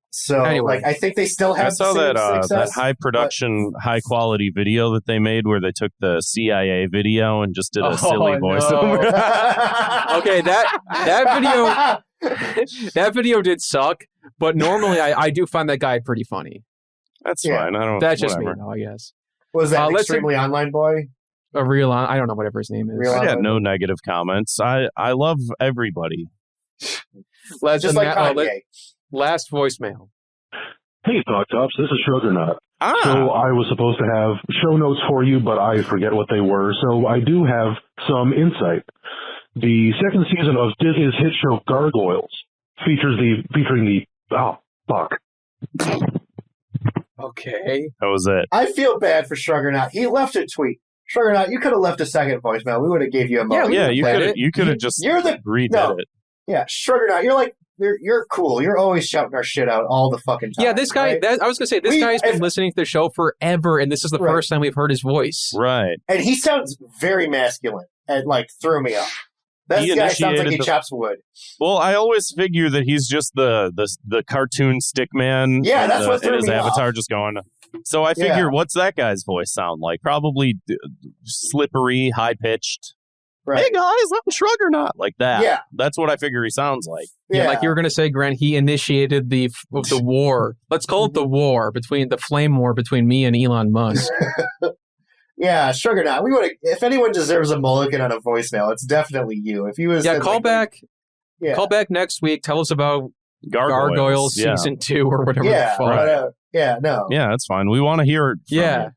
So, like, I think they still have. I saw that high production, high quality video that they made where they took the CIA video and just did a silly voiceover. Okay, that video did suck, but normally I do find that guy pretty funny. That's fine. That's just me, though, I guess. Was that Extremely Online Boy? A real, I don't know whatever his name is. I got no negative comments. I love everybody. Just like Kanye. Last voicemail. Hey, Talk Tops. This is Sugarnut. So I was supposed to have show notes for you, but I forget what they were. So I do have some insight. The second season of Disney's hit show Gargoyles featuring the fuck. Okay. That was it. I feel bad for Sugarnut. He left a tweet. Sugarnut, you could have left a second voicemail. We would have gave you a moment. Yeah, you could have just redid it. Yeah, Sugarnut, you're cool. You're always shouting our shit out all the fucking time. Yeah, this guy, right? I was going to say, this guy's been listening to the show forever, and this is the first time we've heard his voice. Right. And he sounds very masculine and, like, threw me off. That guy sounds like he chops wood. Well, I always figure that he's just the cartoon stick man. Yeah, that's what threw me his avatar off. just going. So I figure, what's that guy's voice sound like? Probably slippery, high-pitched. Right. Hey, guys, I'm Sugarnut. Like that. Yeah. That's what I figure he sounds like. Yeah, like you were going to say, Grant, he initiated the war. Let's call it the war the flame war between me and Elon Musk. Yeah, Sugarnut. We would have. If anyone deserves a mulligan on a voicemail, it's definitely you. If you was call back next week. Tell us about Gargoyles season 2 or whatever. Yeah, the fuck. Yeah, that's fine. We want to hear it. Yeah.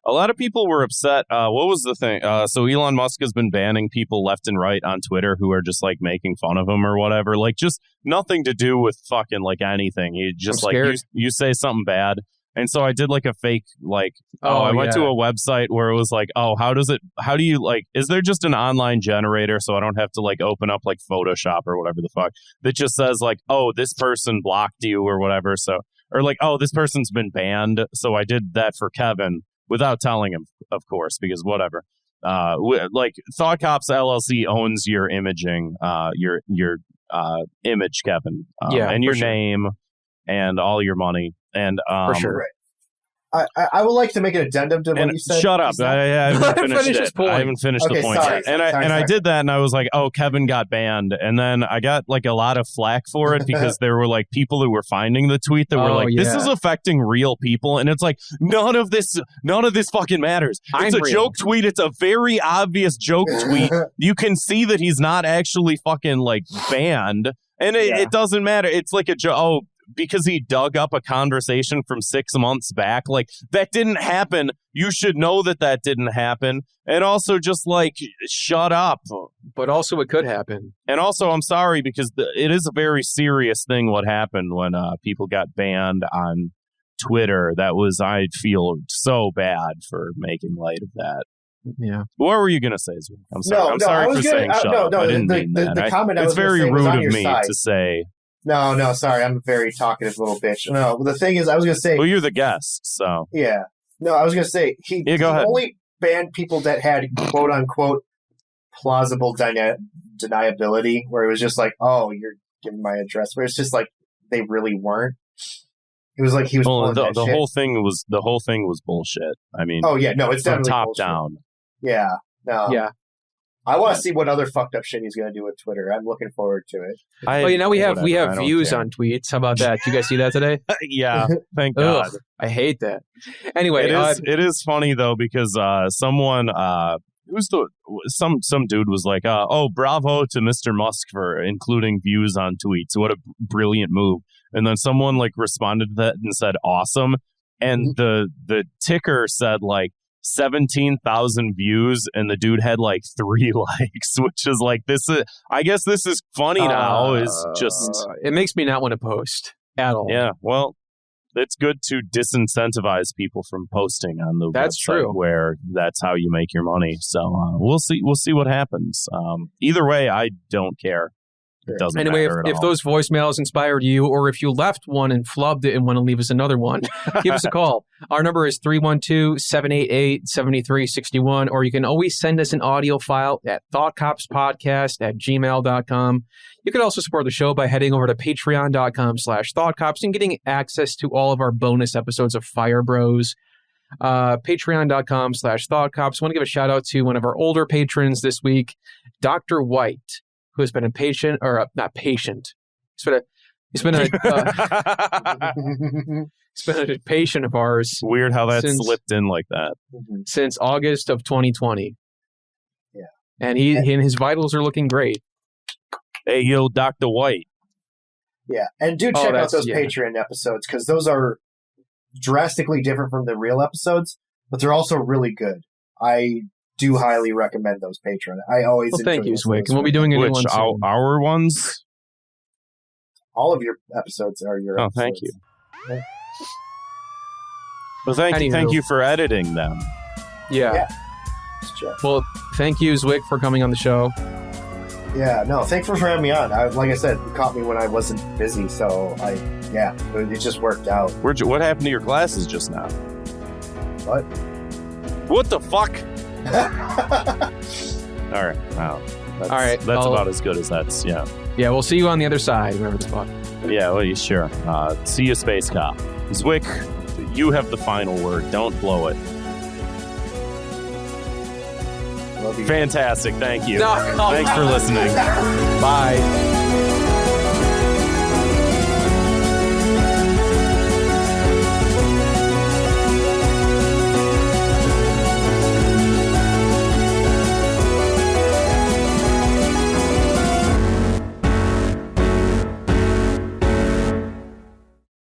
A lot of people were upset. What was the thing? So Elon Musk has been banning people left and right on Twitter who are just like making fun of him or whatever. Like just nothing to do with fucking like anything. He just like you say something bad And so I did like a fake, like, I went to a website where it was like, is there just an online generator so I don't have to like open up like Photoshop or whatever the fuck that just says like, oh, this person blocked you or whatever. So, or like, oh, this person's been banned. So I did that for Kevin without telling him, of course, because whatever. Like Thought Cops LLC owns your imaging, your image, Kevin, and your name and all your money. And for sure. I would like to make an addendum to what you said. Shut up! I haven't finished it. I haven't finished the point. Sorry, I did that, and I was like, "Oh, Kevin got banned," and then I got like a lot of flack for it because there were like people who were finding the tweet that were like, "This is affecting real people," and it's like none of this fucking matters. It's a joke tweet. It's a very obvious joke tweet. You can see that he's not actually fucking like banned, and it doesn't matter. It's like a joke. Oh, because he dug up a conversation from 6 months back. Like, that didn't happen. You should know that didn't happen. And also just, like, shut up. But also it could happen. And also, I'm sorry, because it is a very serious thing what happened when people got banned on Twitter. I feel so bad for making light of that. Yeah. What were you going to say, Zwick? I'm sorry. I'm sorry for saying shut up. I didn't mean that. The comment I was it's very rude of me side. to say... No, sorry. I'm a very talkative little bitch. No, the thing is, I was going to say... Well, you're the guest, so... Yeah. No, I was going to say, he only banned people that had quote-unquote plausible deniability, where it was just like, oh, you're giving my address, where it's just like, they really weren't. It was like he was pulling that shit. The whole thing was bullshit. I mean... Oh, yeah, no, it's definitely top bullshit. Down. Yeah, no. Yeah. I want to see what other fucked up shit he's going to do with Twitter. I'm looking forward to it. Now we have views on tweets. How about that? Did you guys see that today? Yeah, thank God. I hate that. Anyway, it is funny though because someone some dude was like, "Oh, bravo to Mr. Musk for including views on tweets. What a brilliant move!" And then someone like responded to that and said, "Awesome." And the ticker said like 17,000 views, and the dude had like 3 likes, which is like, I guess this is funny now. Is just it makes me not want to post at all. Yeah, well, it's good to disincentivize people from posting on the that's website true, where that's how you make your money. So we'll see what happens. Either way, I don't care. It doesn't matter if those voicemails inspired you, or if you left one and flubbed it and want to leave us another one, give us a call. Our number is 312-788-7361, or you can always send us an audio file at thoughtcopspodcast@gmail.com. You can also support the show by heading over to patreon.com/thoughtcops and getting access to all of our bonus episodes of Fire Bros. Patreon.com/thoughtcops. I want to give a shout out to one of our older patrons this week, Dr. White, who has been a patient, or not patient. He's been a patient of ours. Weird how that slipped in like that. Since August of 2020. Yeah. And his vitals are looking great. Hey, yo, Dr. White. Yeah, and do check out those Patreon episodes, because those are drastically different from the real episodes, but they're also really good. I do highly recommend those Patreon. I always thank you, Zwick, and we'll be doing a new one soon. Our ones? All of your episodes are your episodes. Thank you. Yeah. Well, thank you for editing them. Yeah. Well, thank you, Zwick, for coming on the show. Yeah, no, thanks for having me on. Like I said, you caught me when I wasn't busy, so it just worked out. What happened to your glasses just now? What? What the fuck? All right. Wow. That's about as good as that's. Yeah. Yeah. We'll see you on the other side. Remember the spot. Yeah. Well, sure. See you, Space Cop. Zwick, you have the final word. Don't blow it. Fantastic. Thank you. Thanks for listening. Bye.